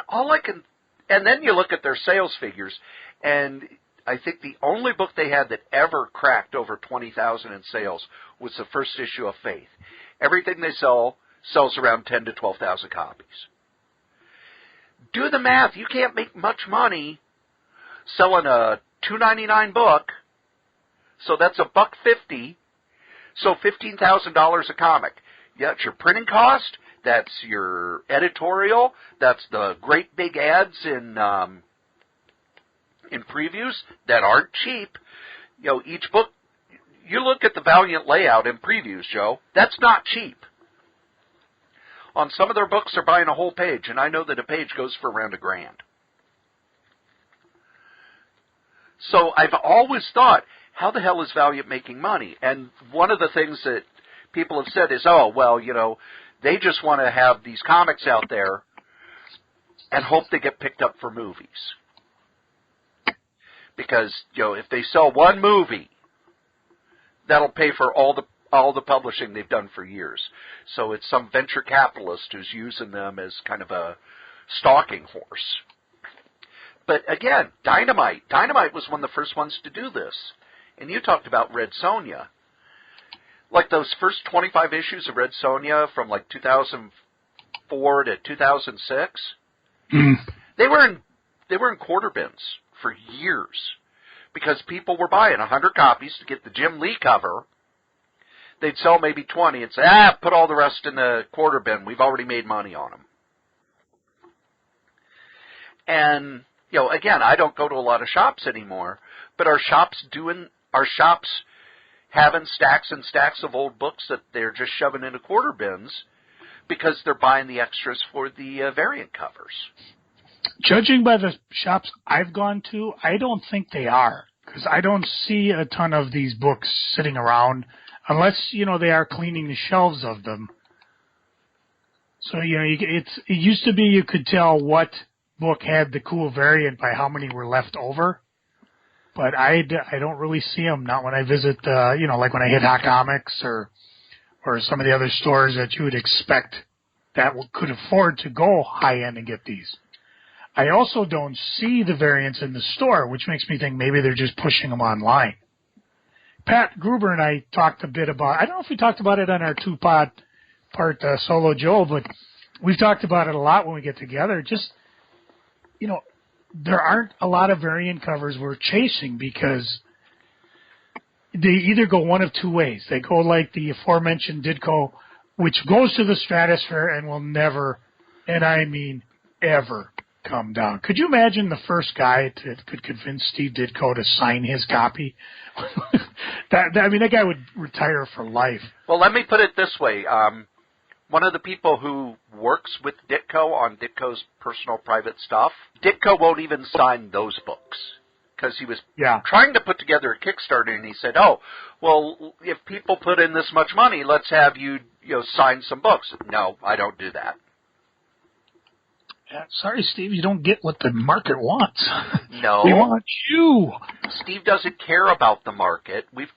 and then you look at their sales figures, and I think the only book they had that ever cracked over 20,000 in sales was the first issue of Faith. Everything they sells around 10 to 12,000 copies. Do the math. You can't make much money selling a $2.99 book, so that's $1.50, so $15,000 a comic. Yeah, that's your printing cost, that's your editorial, that's the great big ads in previews that aren't cheap. Each book, you look at the Valiant layout in previews, Joe, that's not cheap. On some of their books, they're buying a whole page, and I know that a page goes for around $1,000. So I've always thought, how the hell is Valiant making money? And one of the things that people have said is, they just want to have these comics out there and hope they get picked up for movies. Because, if they sell one movie, that'll pay for all the publishing they've done for years. So it's some venture capitalist who's using them as kind of a stalking horse. But again, Dynamite. Dynamite was one of the first ones to do this. And you talked about Red Sonja. Like those first 25 issues of Red Sonja from like 2004 to 2006, they were in quarter bins for years because people were buying 100 copies to get the Jim Lee cover. They'd sell maybe 20 and say, put all the rest in the quarter bin. We've already made money on them. And, again, I don't go to a lot of shops anymore, but are shops having stacks and stacks of old books that they're just shoving into quarter bins because they're buying the extras for the variant covers? Judging by the shops I've gone to, I don't think they are, because I don't see a ton of these books sitting around unless, they are cleaning the shelves of them. So, it used to be you could tell what book had the cool variant by how many were left over. But I don't really see them, not when I visit, like when I hit Hot Comics or some of the other stores that you would expect that could afford to go high-end and get these. I also don't see the variants in the store, which makes me think maybe they're just pushing them online. Pat Gruber and I talked a bit about, I don't know if we talked about it on our two-part Solo Joe, but we've talked about it a lot when we get together. Just, there aren't a lot of variant covers we're chasing because they either go one of two ways. They go like the aforementioned Ditko, which goes to the stratosphere and will never, and I mean ever, come down. Could you imagine the first guy that could convince Steve Ditko to sign his copy? that guy would retire for life. Well, let me put it this way. One of the people who works with Ditko on Ditko's personal private stuff, Ditko won't even sign those books because he was trying to put together a Kickstarter, and he said, "Oh, well, if people put in this much money, let's have you sign some books." No, I don't do that. Yeah, sorry, Steve, you don't get what the market wants. No, we want you. Steve doesn't care about the market. We've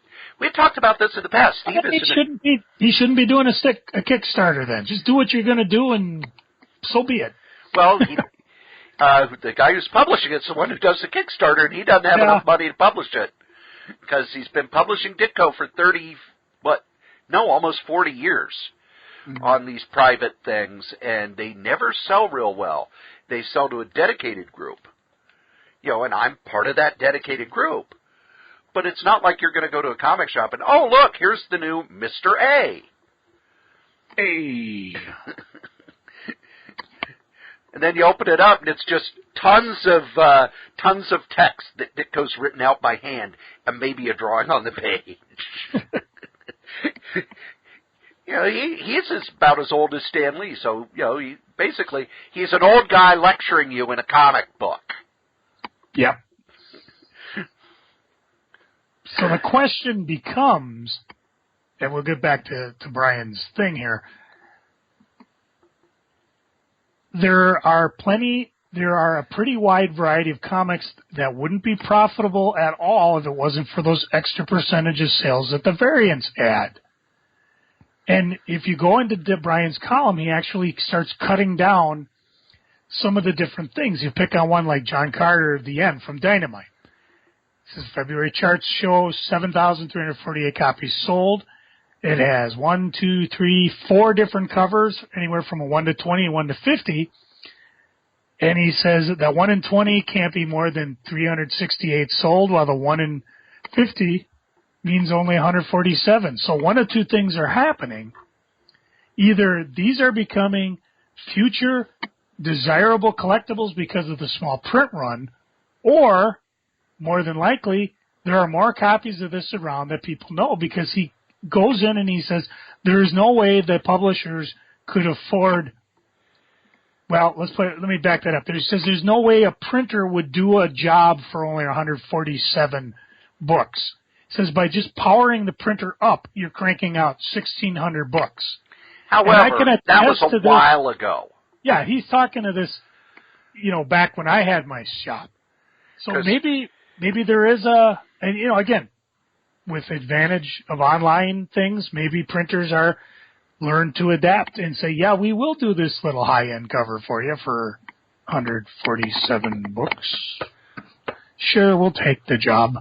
talked about this in the past. Steve he shouldn't be doing a Kickstarter then. Just do what you're going to do, and so be it. Well, the guy who's publishing it's the one who does the Kickstarter, and he doesn't have enough money to publish it because he's been publishing Ditko for almost 40 years on these private things, and they never sell real well. They sell to a dedicated group, and I'm part of that dedicated group. But it's not like you're going to go to a comic shop and, oh, look, here's the new Mr. A. Hey. And then you open it up, and it's just tons of text that Ditko's written out by hand, and maybe a drawing on the page. He's about as old as Stan Lee, so he's an old guy lecturing you in a comic book. Yep. So the question becomes, and we'll get back to Brian's thing here. There are a pretty wide variety of comics that wouldn't be profitable at all if it wasn't for those extra percentage of sales that the variants add. And if you go into Brian's column, he actually starts cutting down some of the different things. You pick on one like John Carter at the end from Dynamite. It says February charts show 7,348 copies sold. It has 4 different covers, anywhere from a 1 to 20 and 1 to 50. And he says that 1 in 20 can't be more than 368 sold, while the 1 in 50 means only 147. So one of two things are happening. Either these are becoming future desirable collectibles because of the small print run, or more than likely there are more copies of this around that people know, because he goes in and he says there is no way that publishers could afford. Well, let me back that up. He says there's no way a printer would do a job for only 147 books. He says by just powering the printer up, you're cranking out 1,600 books. However, that was a while ago. Yeah, he's talking to this, back when I had my shop. So maybe there is and again, with advantage of online things, maybe printers are learn to adapt and say, yeah, we will do this little high-end cover for you for 147 books. Sure, we'll take the job.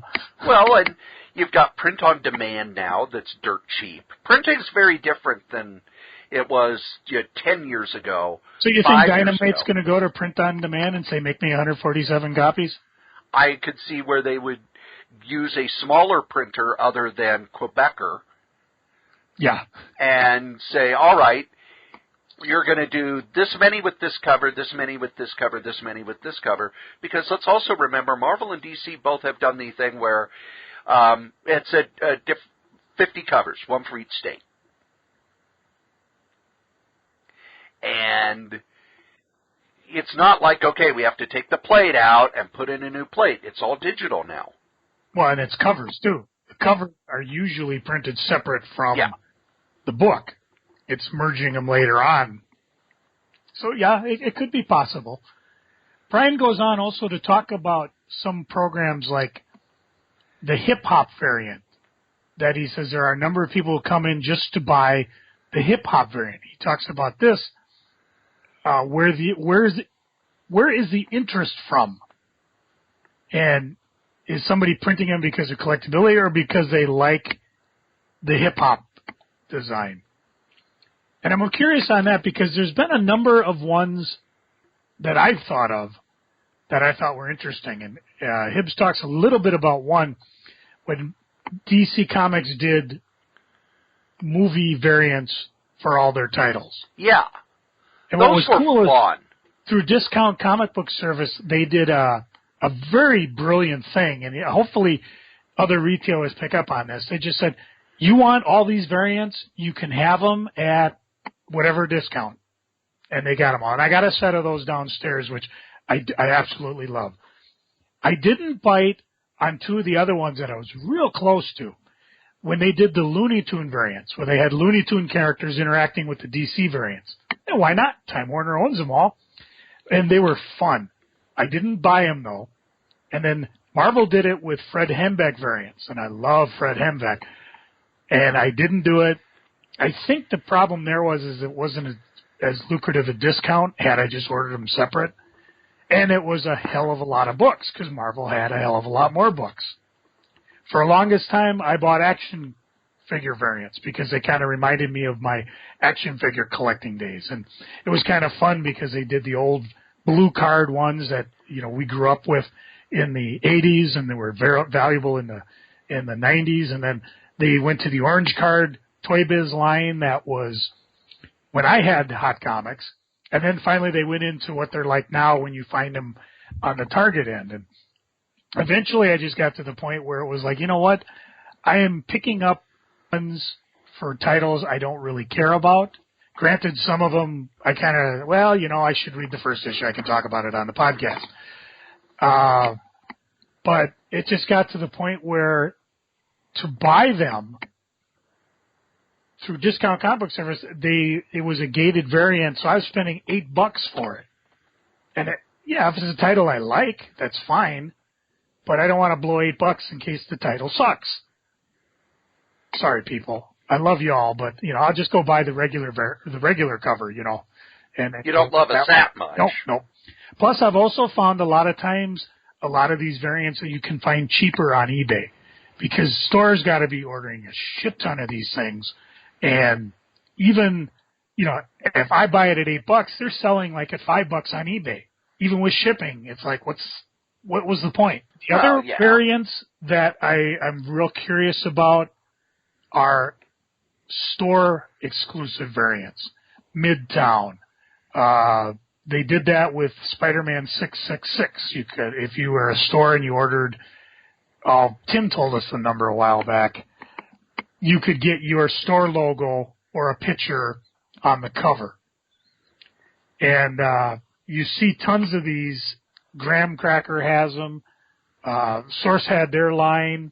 Well, and you've got print on demand now that's dirt cheap. Printing's very different than it was 10 years ago. So you think Dynamite's going to go to print on demand and say, make me 147 copies? I could see where they would use a smaller printer other than Quebecer. Yeah. And say, all right, you're going to do this many with this cover, this many with this cover, this many with this cover. Because let's also remember, Marvel and DC both have done the thing where it's 50 covers, one for each state. And it's not like, okay, we have to take the plate out and put in a new plate. It's all digital now. Well, and it's covers, too. The covers are usually printed separate from the book. It's merging them later on. So, yeah, it could be possible. Brian goes on also to talk about some programs like the hip-hop variant, that he says there are a number of people who come in just to buy the hip-hop variant. He talks about this. Where is the interest from? And is somebody printing them because of collectability or because they like the hip-hop design? And I'm curious on that because there's been a number of ones that I've thought of that I thought were interesting. And Hibbs talks a little bit about one when DC Comics did movie variants for all their titles. Yeah. And what was cool fun. through Discount Comic Book Service, they did a very brilliant thing, and hopefully other retailers pick up on this. They just said, you want all these variants, you can have them at whatever discount. And they got them all. And I got a set of those downstairs, which I absolutely love. I didn't bite on two of the other ones that I was real close to when they did the Looney Tune variants, where they had Looney Tune characters interacting with the DC variants. And why not? Time Warner owns them all. And they were fun. I didn't buy them, though. And then Marvel did it with Fred Hembeck variants, and I love Fred Hembeck. And I didn't do it. I think the problem there was it wasn't as lucrative a discount had I just ordered them separate. And it was a hell of a lot of books, because Marvel had a hell of a lot more books. For the longest time, I bought action figure variants because they kind of reminded me of my action figure collecting days. And it was kind of fun because they did the old blue card ones that, we grew up with in the 80s, and they were very valuable in the 90s. And then they went to the orange card Toy Biz line that was when I had Hot Comics. And then finally they went into what they're like now when you find them on the Target end. And eventually I just got to the point where it was like, you know what? I am picking up ones for titles I don't really care about. Granted, some of them I kind of, I should read the first issue. I can talk about it on the podcast. But it just got to the point where to buy them through Discount Comic Book Service, it was a gated variant, so I was spending $8 for it. And if it's a title I like, that's fine, but I don't want to blow $8 in case the title sucks. Sorry, people. I love you all, but I'll just go buy the regular cover, And you don't love us that much. No. Plus, I've also found a lot of times a lot of these variants that you can find cheaper on eBay, because stores got to be ordering a shit ton of these things. And even, if I buy it at $8, they're selling like at $5 on eBay. Even with shipping, it's like, what was the point? The other variants that I'm real curious about are store exclusive variants. Midtown. They did that with Spider-Man 666. You could, if you were a store and you ordered, Tim told us the number a while back, you could get your store logo or a picture on the cover. And you see tons of these. Graham Cracker has them. Source had their line.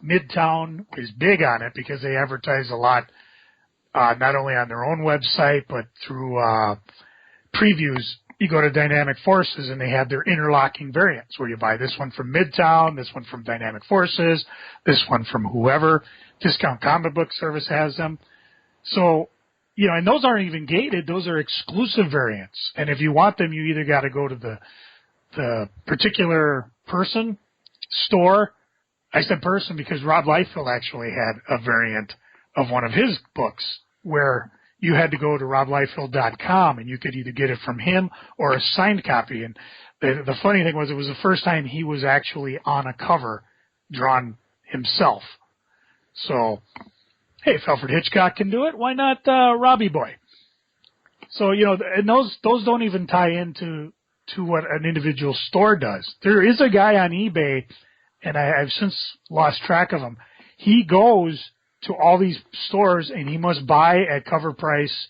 Midtown is big on it because they advertise a lot, not only on their own website, but through previews. You go to Dynamic Forces and they have their interlocking variants where you buy this one from Midtown, this one from Dynamic Forces, this one from whoever. Discount Comic Book Service has them. So, and those aren't even gated. Those are exclusive variants. And if you want them, you either got to go to the particular person, store. I said person because Rob Liefeld actually had a variant of one of his books where you had to go to robliefeld.com and you could either get it from him or a signed copy. And the funny thing was, it was the first time he was actually on a cover drawn himself. So, hey, if Alfred Hitchcock can do it, why not Robbie Boy? So, and those don't even tie into what an individual store does. There is a guy on eBay, and I've since lost track of him. He goes to all these stores, and he must buy at cover price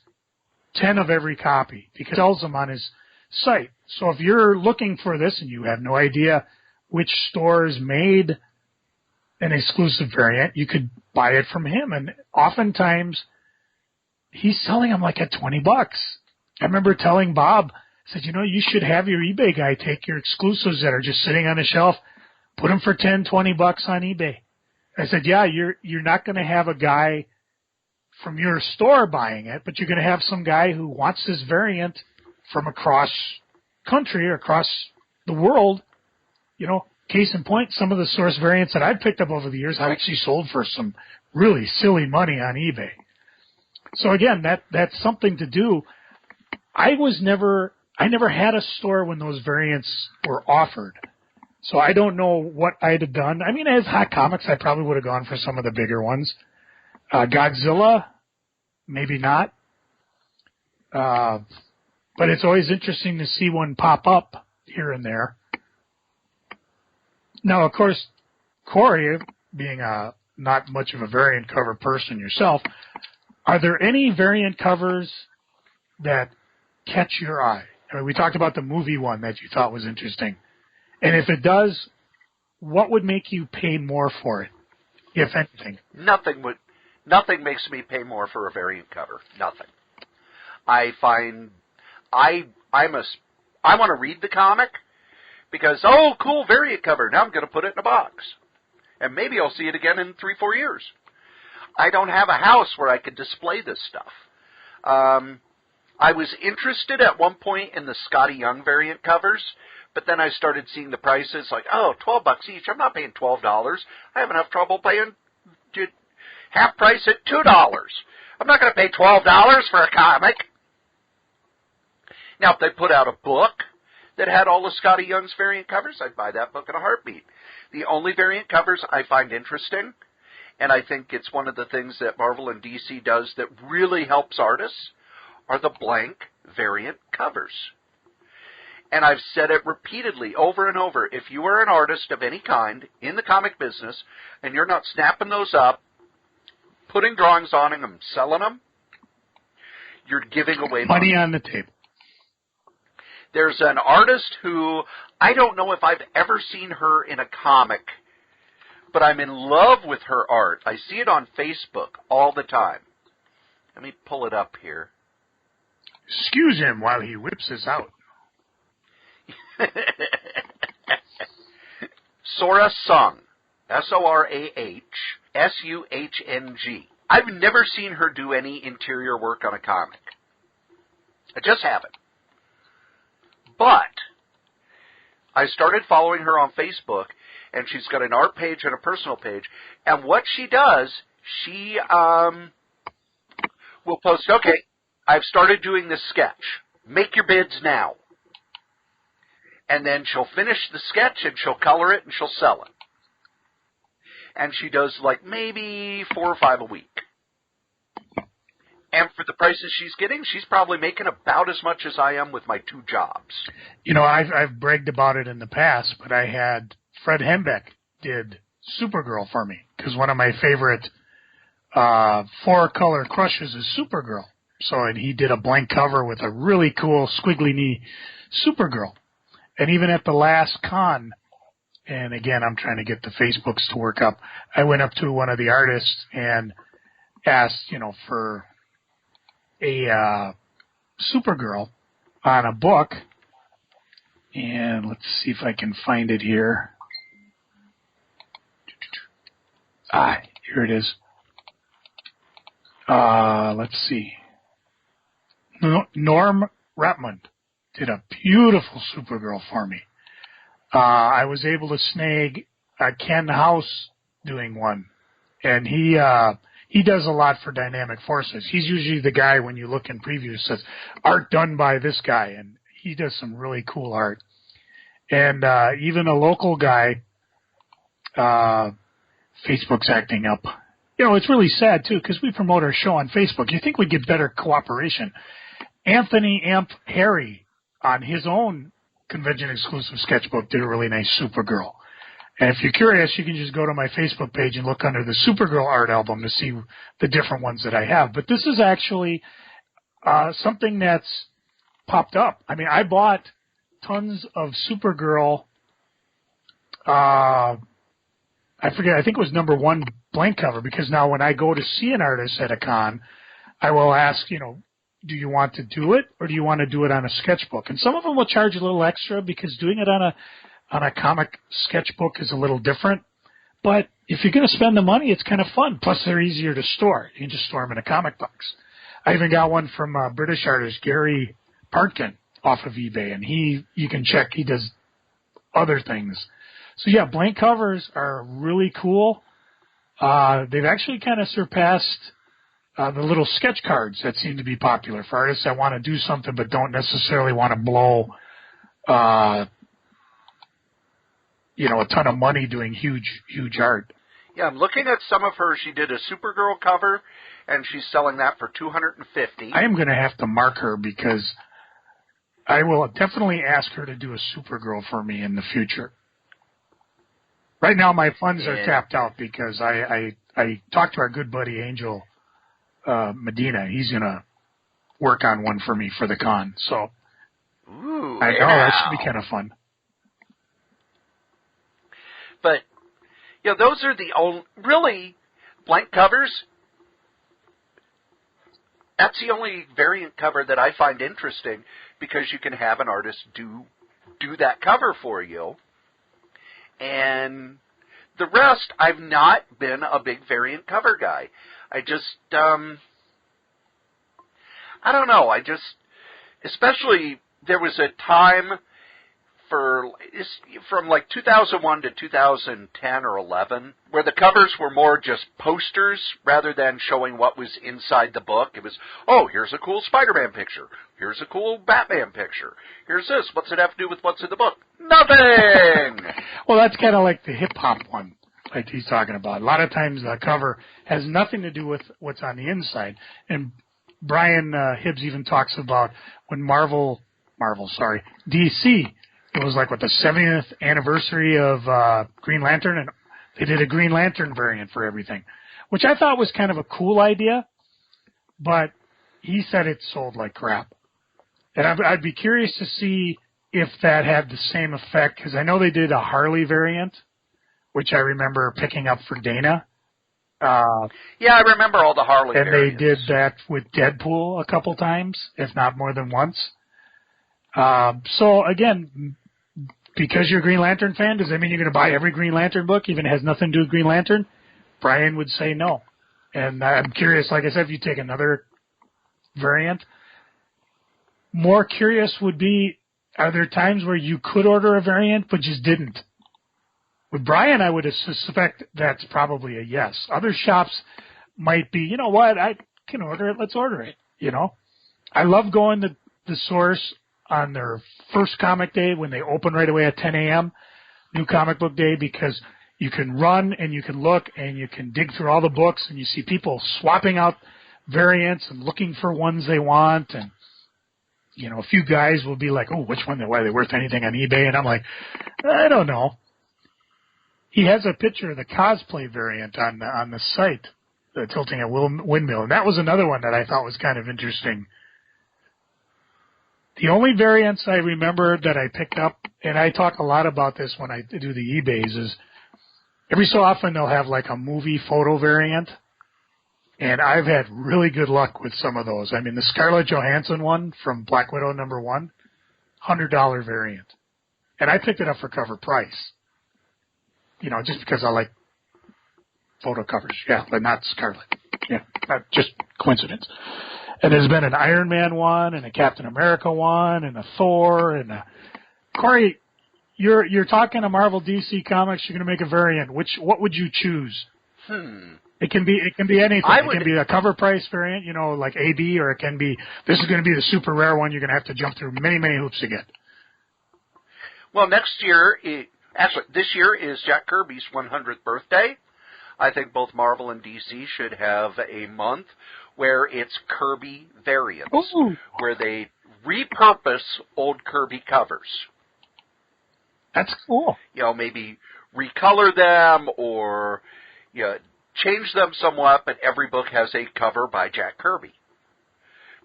10 of every copy because he sells them on his site. So if you're looking for this and you have no idea which stores made an exclusive variant, you could buy it from him. And oftentimes, he's selling them like at $20. I remember telling Bob, I said, you should have your eBay guy take your exclusives that are just sitting on a shelf, put them for $10, $20 on eBay. I said, you're not going to have a guy from your store buying it, but you're going to have some guy who wants this variant from across country or across the world. Case in point, some of the source variants that I've picked up over the years, I've actually sold for some really silly money on eBay. So again, that's something to do. I never had a store when those variants were offered. So I don't know what I'd have done. I mean, as Hot Comics, I probably would have gone for some of the bigger ones. Godzilla, maybe not. But it's always interesting to see one pop up here and there. Now, of course, Cory, being not much of a variant cover person yourself, are there any variant covers that catch your eye? I mean, we talked about the movie one that you thought was interesting. And if it does, what would make you pay more for it, if anything? Nothing makes me pay more for a variant cover. Nothing. I find I want to read the comic because, oh, cool, variant cover. Now I'm going to put it in a box. And maybe I'll see it again in 3-4 years. I don't have a house where I could display this stuff. I was interested at one point in the Scotty Young variant covers, but then I started seeing the prices like, oh, $12 each. I'm not paying $12. I have enough trouble paying half price at $2. I'm not going to pay $12 for a comic. Now, if they put out a book that had all of Scotty Young's variant covers, I'd buy that book in a heartbeat. The only variant covers I find interesting, and I think it's one of the things that Marvel and DC does that really helps artists, are the blank variant covers. And I've said it repeatedly over and over. If you are an artist of any kind in the comic business and you're not snapping those up, putting drawings on them and selling them, you're giving away money on the table. There's an artist who, I don't know if I've ever seen her in a comic, but I'm in love with her art. I see it on Facebook all the time. Let me pull it up here. Excuse him while he whips us out. Sora Sung. S-O-R-A-H-S-U-H-N-G. I've never seen her do any interior work on a comic. I just haven't. But I started following her on Facebook, and she's got an art page and a personal page. And what she does, she will post, okay, I've started doing this sketch. Make your bids now. And then she'll finish the sketch, and she'll color it, and she'll sell it. And she does like maybe 4 or 5 a week. And for the prices she's getting, she's probably making about as much as I am with my 2 jobs. You know, I've bragged about it in the past, but I had Fred Hembeck did Supergirl for me because one of my favorite 4-color crushes is Supergirl. So and he did a blank cover with a really cool squiggly knee Supergirl. And even at the last con, and again, I'm trying to get the Facebooks to work up, I went up to one of the artists and asked, for a Supergirl on a book. And let's see if I can find it here. Here it is. Let's see. Norm Rapmund did a beautiful Supergirl for me. I was able to snag Ken House doing one, and he does a lot for Dynamic Forces. He's usually the guy when you look in previews says art done by this guy, and he does some really cool art. And even a local guy, Facebook's acting up. It's really sad too because we promote our show on Facebook. You think we'd get better cooperation? Anthony Amp Harry on his own convention-exclusive sketchbook did a really nice Supergirl. And if you're curious, you can just go to my Facebook page and look under the Supergirl art album to see the different ones that I have. But this is actually something that's popped up. I mean, I bought tons of Supergirl. I forget. I think it was number 1 blank cover because now when I go to see an artist at a con, I will ask, do you want to do it or do you want to do it on a sketchbook? And some of them will charge a little extra because doing it on a comic sketchbook is a little different. But if you're going to spend the money, it's kind of fun. Plus, they're easier to store. You can just store them in a comic box. I even got one from a British artist, Gary Partkin, off of eBay, and you can check. He does other things. So, yeah, blank covers are really cool. They've actually kind of surpassed the little sketch cards that seem to be popular for artists that want to do something but don't necessarily want to blow, a ton of money doing huge art. Yeah, I'm looking at some of her. She did a Supergirl cover, and she's selling that for $250. I am going to have to mark her because I will definitely ask her to do a Supergirl for me in the future. Right now, my funds are tapped out because I talked to our good buddy Angel Medina. He's going to work on one for me for the con. So ooh, I know that should be kind of fun. But, those are the only, really, blank covers. That's the only variant cover that I find interesting because you can have an artist do that cover for you. And the rest, I've not been a big variant cover guy. I just, I don't know. Especially, there was a time from like 2001 to 2010 or 11, where the covers were more just posters rather than showing what was inside the book. It was, here's a cool Spider-Man picture. Here's a cool Batman picture. Here's this. What's it have to do with what's in the book? Nothing! Well, that's kind of like the hip-hop one, like he's talking about. A lot of times the cover has nothing to do with what's on the inside. And Brian Hibbs even talks about when DC, it was like, the 70th anniversary of Green Lantern, and they did a Green Lantern variant for everything, which I thought was kind of a cool idea, but he said it sold like crap. And I'd be curious to see if that had the same effect, because I know they did a Harley variant, which I remember picking up for Dana. Yeah, I remember all the Harley variants. And they did that with Deadpool a couple times, if not more than once. So, again, because you're a Green Lantern fan, does that mean you're going to buy every Green Lantern book, even if it has nothing to do with Green Lantern? Brian would say no. And I'm curious, like I said, if you take another variant, more curious would be, are there times where you could order a variant but just didn't? With Brian, I would suspect that's probably a yes. Other shops might be, you know what, I can order it, let's order it, I love going to the source on their first comic day when they open right away at 10 a.m., New Comic Book Day, because you can run and you can look and you can dig through all the books and you see people swapping out variants and looking for ones they want. And, a few guys will be like, which one, why are they worth anything on eBay? And I'm like, I don't know. He has a picture of the cosplay variant on the site, tilting a windmill. And that was another one that I thought was kind of interesting. The only variants I remember that I picked up, and I talk a lot about this when I do the eBays, is every so often they'll have like a movie photo variant, and I've had really good luck with some of those. I mean, the Scarlett Johansson one from Black Widow #1, $100 variant. And I picked it up for cover price, just because I like photo covers. Yeah, but not Scarlett. Yeah, not just coincidence. And there's been an Iron Man one, and a Captain America one, and a Thor, and a... Cory, you're talking to Marvel DC Comics. You're going to make a variant. What would you choose? It can be anything. It can be a cover price variant, like AB, or it can be, this is going to be the super rare one. You're going to have to jump through many, many hoops to get. Well, this year is Jack Kirby's 100th birthday. I think both Marvel and DC should have a month where it's Kirby variants, where they repurpose old Kirby covers. That's cool. Maybe recolor them or change them somewhat, but every book has a cover by Jack Kirby.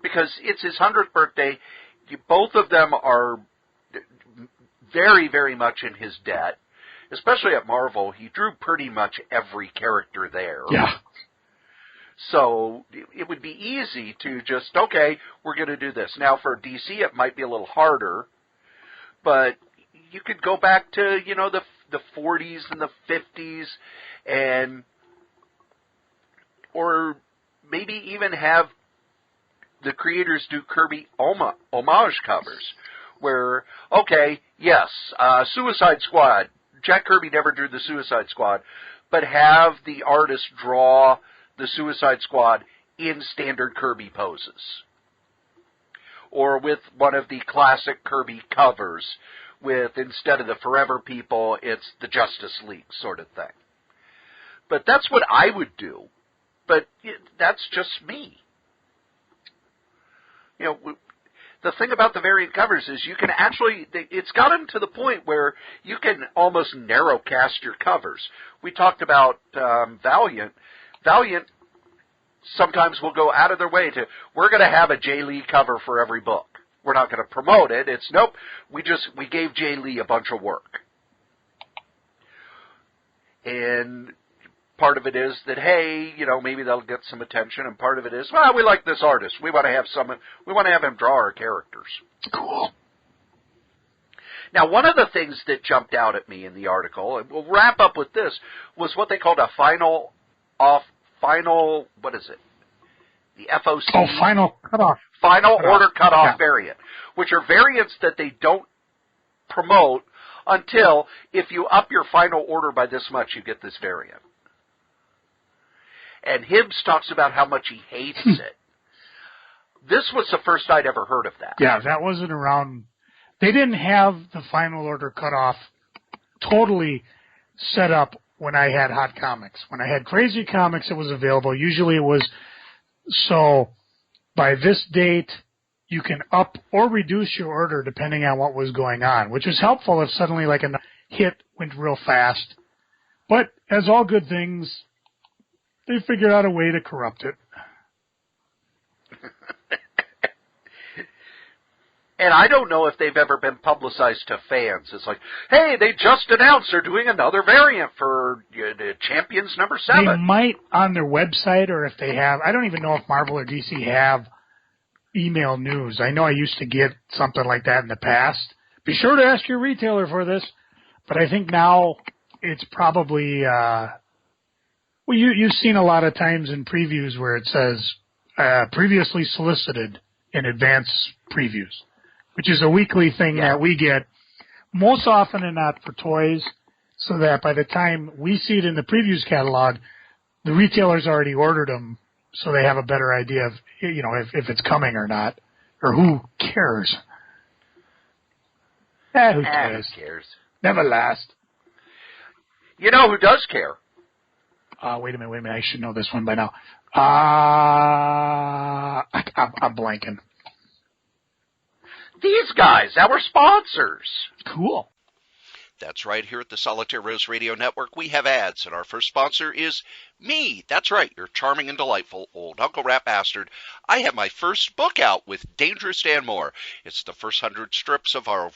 Because it's his 100th birthday, both of them are very, very much in his debt. Especially at Marvel, he drew pretty much every character there. Yeah. So it would be easy to just, we're going to do this. Now for DC, it might be a little harder, but you could go back to, the 40s and the 50s or maybe even have the creators do Kirby homage covers where, Suicide Squad, Jack Kirby never drew the Suicide Squad, but have the artist draw the Suicide Squad in standard Kirby poses. Or with one of the classic Kirby covers with, instead of the Forever People, it's the Justice League sort of thing. But that's what I would do. But that's just me. the thing about the variant covers is you can actually, it's gotten to the point where you can almost narrowcast your covers. We talked about Valiant. Valiant sometimes will go out of their way to, we're going to have a Jay Lee cover for every book. We're not going to promote it. It's, nope, we gave Jay Lee a bunch of work. And part of it is that, hey, maybe they'll get some attention, and part of it is, well, we like this artist. We want to have him draw our characters. Cool. Now, one of the things that jumped out at me in the article, and we'll wrap up with this, was what they called a final, what is it? The FOC. Oh, final cutoff. Final order cutoff variant, which are variants that they don't promote until if you up your final order by this much, you get this variant. And Hibbs talks about how much he hates it. This was the first I'd ever heard of that. Yeah, that wasn't around. They didn't have the final order cutoff totally set up when I had Hot Comics. When I had Crazy Comics, it was available. Usually it was, so by this date, you can up or reduce your order depending on what was going on, which was helpful if suddenly like a hit went real fast. But as all good things, they figured out a way to corrupt it. And I don't know if they've ever been publicized to fans. It's like, hey, they just announced they're doing another variant for Champions number 7. They might on their website, or if they have, I don't even know if Marvel or DC have email news. I know I used to get something like that in the past. Be sure to ask your retailer for this. But I think now it's probably, you've seen a lot of times in previews where it says previously solicited in advance previews, which is a weekly thing that we get most often and not for toys, so that by the time we see it in the previews catalog, the retailer's already ordered them, so they have a better idea of, if it's coming or not, or who cares. Who cares? Who cares? Never last. You know who does care? Wait a minute. I should know this one by now. I'm blanking. These guys, our sponsors. Cool. That's right. Here at the Solitaire Rose Radio Network, we have ads, and our first sponsor is me. That's right. Your charming and delightful old Uncle Rat Bastard. I have my first book out with Dangerous Dan Moore. It's the first 100 strips of our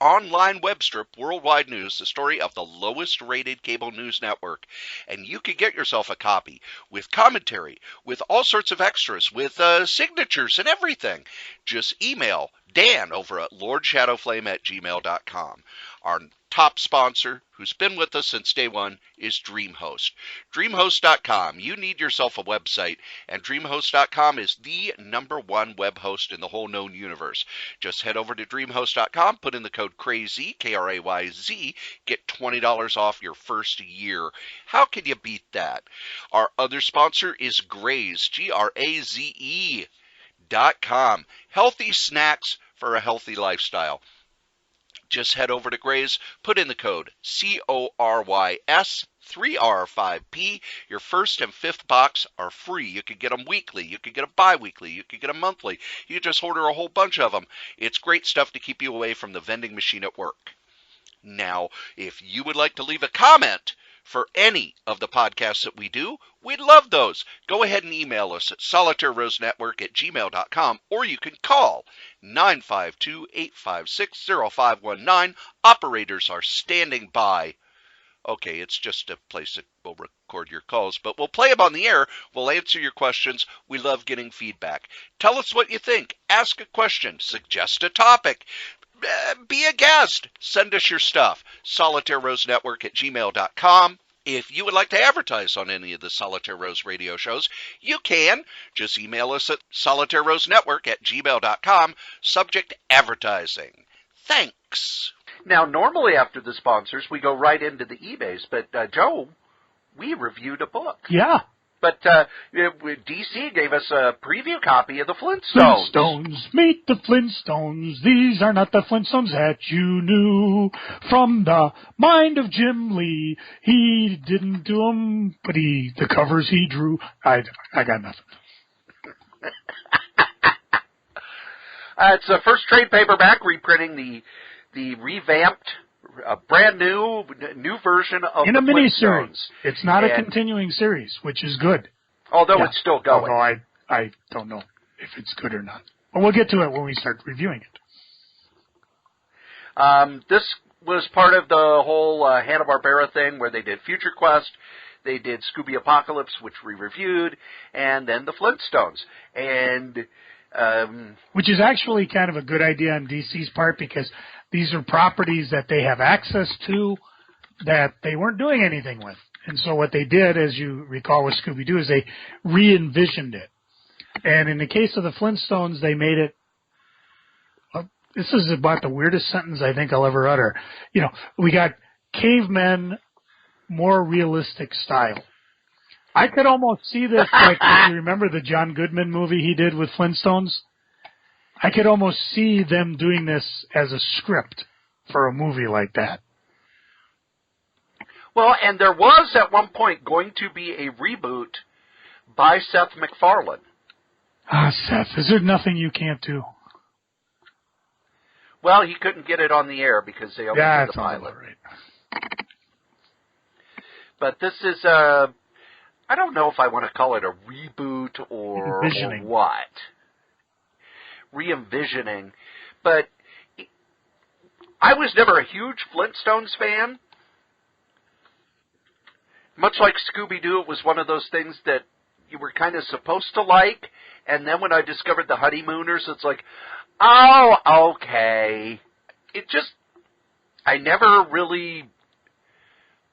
online web strip, Worldwide News, the story of the lowest rated cable news network. And you can get yourself a copy with commentary, with all sorts of extras, with signatures and everything. Just email Dan over at lordshadowflame@gmail.com. Our top sponsor, who's been with us since day one, is DreamHost. DreamHost.com. You need yourself a website, and DreamHost.com is the #1 web host in the whole known universe. Just head over to DreamHost.com, put in the code KRAYZ, KRAYZ, get $20 off your first year. How can you beat that? Our other sponsor is Graze, GRAZE.com. Healthy snacks for a healthy lifestyle. Just head over to Graze, put in the code CORYS3R5P. Your first and fifth box are free. You could get them weekly. You could get them bi-weekly. You could get them monthly. You could just order a whole bunch of them. It's great stuff to keep you away from the vending machine at work. Now, if you would like to leave a comment for any of the podcasts that we do, we'd love those. Go ahead and email us at solitairerosenetwork@gmail.com, or you can call 952-856-0519. Operators are standing by. Okay, it's just a place that will record your calls, but we'll play them on the air. We'll answer your questions. We love getting feedback. Tell us what you think. Ask a question. Suggest a topic. Be a guest. Send us your stuff. solitairerosenetwork@gmail.com. If you would like to advertise on any of the Solitaire Rose radio shows, you can. Just email us at solitairerosenetwork@gmail.com. Subject advertising. Thanks. Now, normally after the sponsors, we go right into the eBays, but Joe, we reviewed a book. Yeah. But DC gave us a preview copy of the Flintstones. Flintstones, meet the Flintstones. These are not the Flintstones that you knew. From the mind of Jim Lee, he didn't do them, but the covers he drew. I got nothing. It's a first trade paperback reprinting the revamped, brand new version of in the a mini-series. Flintstones. It's not a continuing series, which is good. Although it's still going. Although I don't know if it's good or not. But we'll get to it when we start reviewing it. This was part of the whole Hanna-Barbera thing where they did Future Quest, they did Scooby Apocalypse, which we reviewed, and then the Flintstones. And which is actually kind of a good idea on DC's part, because these are properties that they have access to that they weren't doing anything with. And so what they did, as you recall with Scooby-Doo, is they re-envisioned it. And in the case of the Flintstones, they made it, this is about the weirdest sentence I think I'll ever utter. You know, we got cavemen, more realistic style. I could almost see this, like, if you remember the John Goodman movie he did with Flintstones? I could almost see them doing this as a script for a movie like that. Well, and there was at one point going to be a reboot by Seth MacFarlane. Ah, Seth, is there nothing you can't do? Well, he couldn't get it on the air because they only did the pilot. Right. But this is I don't know if I want to call it a reboot or what. Re-envisioning. But I was never a huge Flintstones fan. Much like Scooby-Doo, it was one of those things that you were kind of supposed to like. And then when I discovered the Honeymooners, it's like, oh, okay. It just, I never really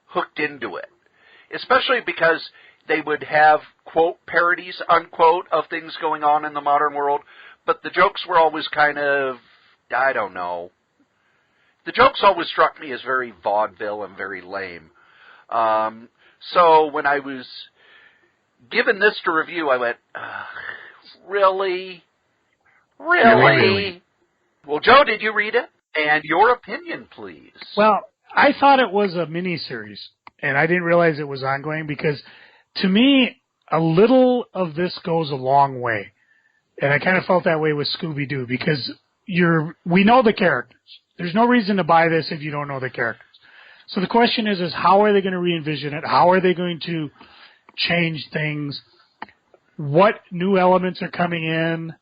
hooked into it. Especially because they would have, quote, parodies, unquote, of things going on in the modern world. But the jokes were always kind of, I don't know. The jokes always struck me as very vaudeville and very lame. So when I was given this to review, I went, really? Really? Well, Joe, did you read it? And your opinion, please. Well, I thought it was a miniseries, and I didn't realize it was ongoing, because to me, a little of this goes a long way. And I kind of felt that way with Scooby-Doo, because we know the characters. There's no reason to buy this if you don't know the characters. So the question is how are they going to re-envision it? How are they going to change things? What new elements are coming in?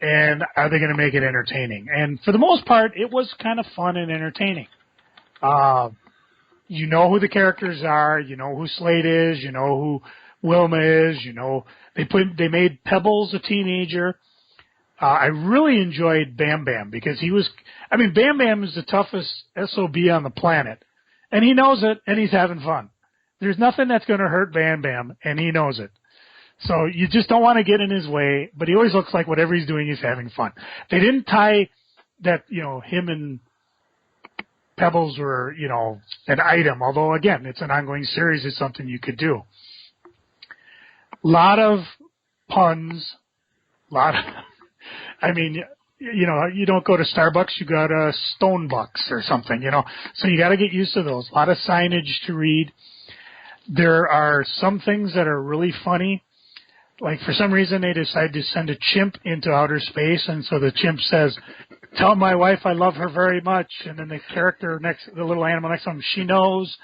And are they going to make it entertaining? And for the most part, it was kind of fun and entertaining. You know who the characters are. You know who Slade is. You know who Wilma is. You know, they made Pebbles a teenager. I really enjoyed Bam Bam, because Bam Bam is the toughest SOB on the planet. And he knows it, and he's having fun. There's nothing that's going to hurt Bam Bam, and he knows it. So you just don't want to get in his way, but he always looks like whatever he's doing, he's having fun. They didn't tie that, him and Pebbles were, an item, although, again, it's an ongoing series. It's something you could do. A lot of puns, you don't go to Starbucks, you go to Stonebucks or something, So you got to get used to those. A lot of signage to read. There are some things that are really funny. Like, for some reason, they decide to send a chimp into outer space, and so the chimp says, "Tell my wife I love her very much." And then the the little animal next to him, "She knows."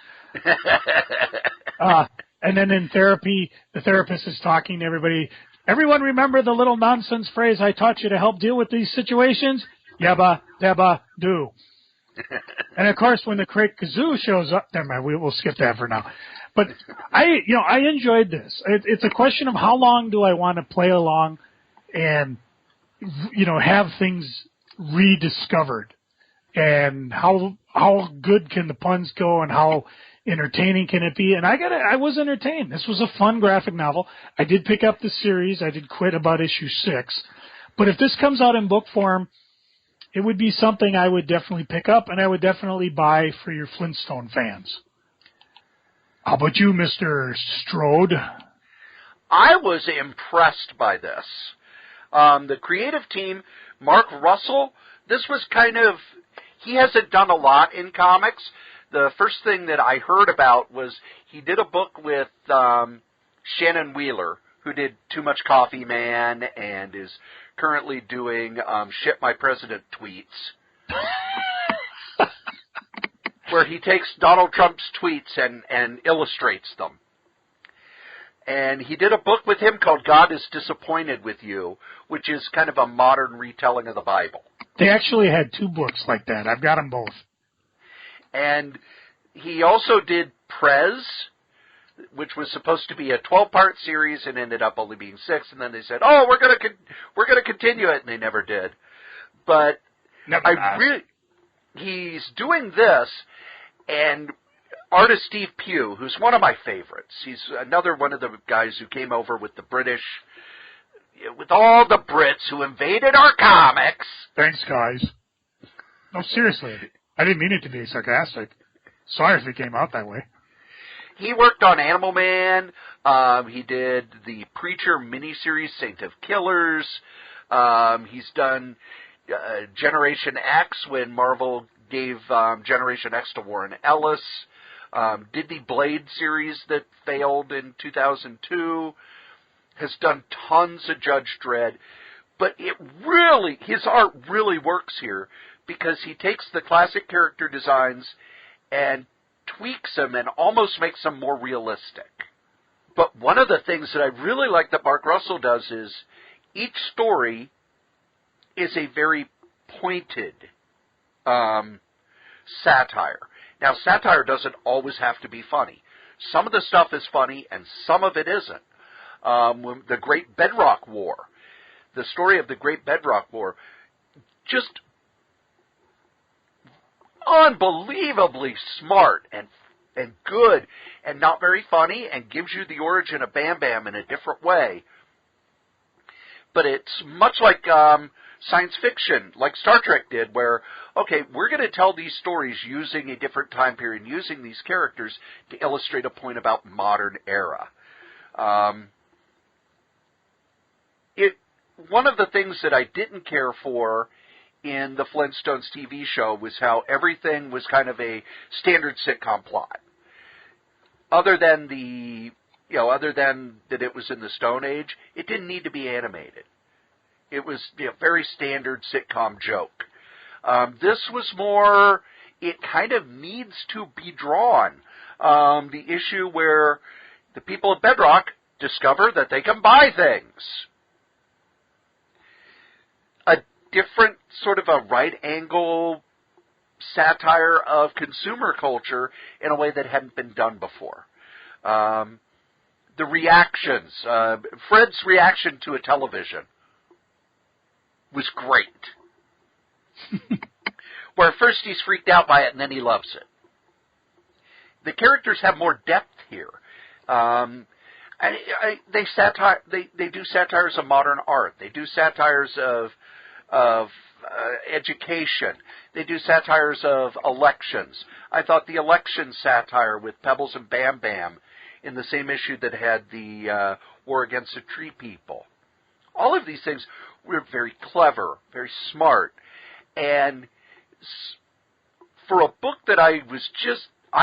And then in therapy, the therapist is talking to everybody. "Everyone remember the little nonsense phrase I taught you to help deal with these situations? Yabba, dabba, do." And of course, when the Kray Kazoo shows up, never mind, we'll skip that for now. But I enjoyed this. It's a question of how long do I want to play along and, have things rediscovered, and how good can the puns go, and how entertaining can it be? And I was entertained. This was a fun graphic novel. I did pick up the series. I did quit about issue 6. But if this comes out in book form, it would be something I would definitely pick up, and I would definitely buy for your Flintstone fans. How about you, Mr. Strode? I was impressed by this. The creative team, Mark Russell, this was he hasn't done a lot in comics. The first thing that I heard about was he did a book with Shannon Wheeler, who did Too Much Coffee Man and is currently doing Shit My President tweets, where he takes Donald Trump's tweets and illustrates them. And he did a book with him called God is Disappointed with You, which is kind of a modern retelling of the Bible. They actually had 2 books like that. I've got them both. And he also did Prez, which was supposed to be a 12-part series and ended up only being 6. And then they said, "Oh, we're gonna continue it," and they never did. But he's doing this, and artist Steve Pugh, who's one of my favorites. He's another one of the guys who came over with the British, with all the Brits who invaded our comics. Thanks, guys. No, seriously. I didn't mean it to be sarcastic. Sorry if it came out that way. He worked on Animal Man. He did the Preacher miniseries, Saint of Killers. He's done Generation X when Marvel gave Generation X to Warren Ellis. Did the Blade series that failed in 2002. Has done tons of Judge Dredd. But his art really works here because he takes the classic character designs and tweaks them and almost makes them more realistic. But one of the things that I really like that Mark Russell does is each story is a very pointed satire. Now, satire doesn't always have to be funny. Some of the stuff is funny and some of it isn't. The Great Bedrock War, the story of the Great Bedrock War, just unbelievably smart and good and not very funny and gives you the origin of Bam Bam in a different way. But it's much like science fiction, like Star Trek did, where, okay, we're going to tell these stories using a different time period, using these characters to illustrate a point about modern era. One of the things that I didn't care for in the Flintstones TV show was how everything was kind of a standard sitcom plot. Other than that it was in the Stone Age, it didn't need to be animated. It was very standard sitcom joke. This was more, it kind of needs to be drawn. The issue where the people of Bedrock discover that they can buy things. A different sort of a right-angle satire of consumer culture in a way that hadn't been done before. The reactions, Fred's reaction to a television was great. Where first he's freaked out by it and then he loves it. The characters have more depth here. They do satires of modern art. They do satires of education. They do satires of elections. I thought the election satire with Pebbles and Bam Bam in the same issue that had the War Against the Tree People. All of these things were very clever, very smart. And for a book that I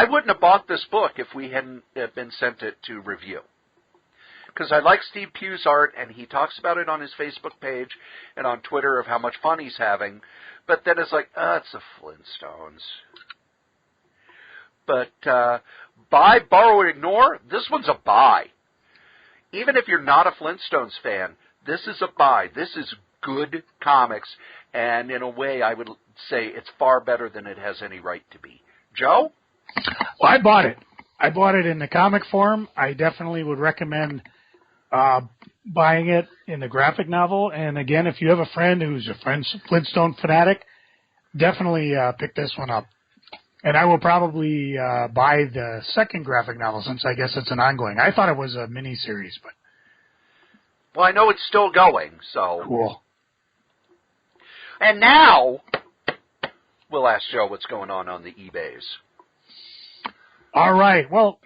wouldn't have bought this book if we hadn't been sent it to review. Because I like Steve Pugh's art, and he talks about it on his Facebook page and on Twitter of how much fun he's having. But then it's like, it's the Flintstones. But buy, borrow, or ignore, this one's a buy. Even if you're not a Flintstones fan, this is a buy. This is good comics, and in a way I would say it's far better than it has any right to be. Joe? Well, I bought it. I bought it in the comic form. I definitely would recommend buying it in the graphic novel. And again, if you have a friend who's a Flintstone fanatic, definitely pick this one up. And I will probably buy the second graphic novel since I guess it's an ongoing. I thought it was a mini-series, but... Well, I know it's still going, so... Cool. And now, we'll ask Joe what's going on the eBays. All right. Well,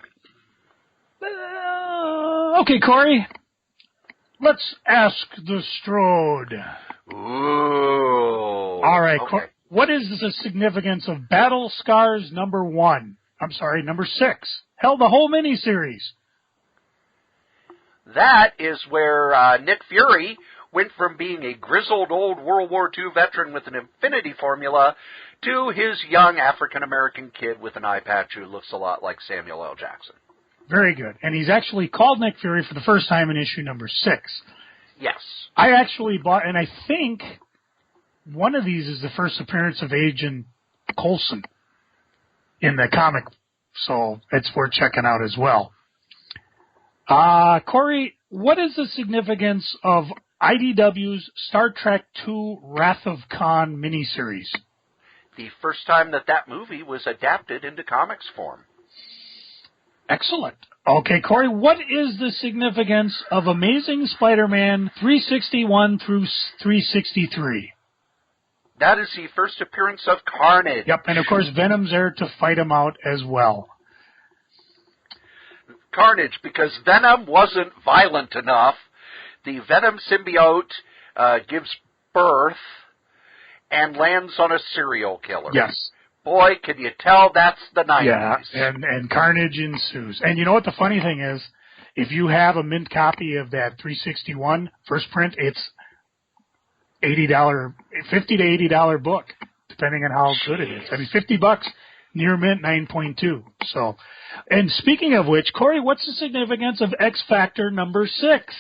okay, Cory. Let's ask the Strode. Ooh. All right. Okay. What is the significance of Battle Scars number 6? Hell, the whole miniseries. That is where Nick Fury went from being a grizzled old World War II veteran with an infinity formula to his young African-American kid with an eye patch who looks a lot like Samuel L. Jackson. Very good. And he's actually called Nick Fury for the first time in issue number 6. Yes. I actually bought, and I think one of these is the first appearance of Agent Coulson in the comic, so it's worth checking out as well. Cory, what is the significance of IDW's Star Trek II Wrath of Khan miniseries? The first time that movie was adapted into comics form. Excellent. Okay, Cory, what is the significance of Amazing Spider-Man 361 through 363? That is the first appearance of Carnage. Yep, and of course Venom's there to fight him out as well. Carnage, because Venom wasn't violent enough. The Venom symbiote gives birth and lands on a serial killer. Yes. Boy, can you tell that's the 90s. Yeah, and carnage ensues. And you know what the funny thing is? If you have a mint copy of that 361 first print, it's $50 to $80 book, depending on how good it is. I mean, $50, near mint 9.2. So, and speaking of which, Cory, what's the significance of X Factor number 6?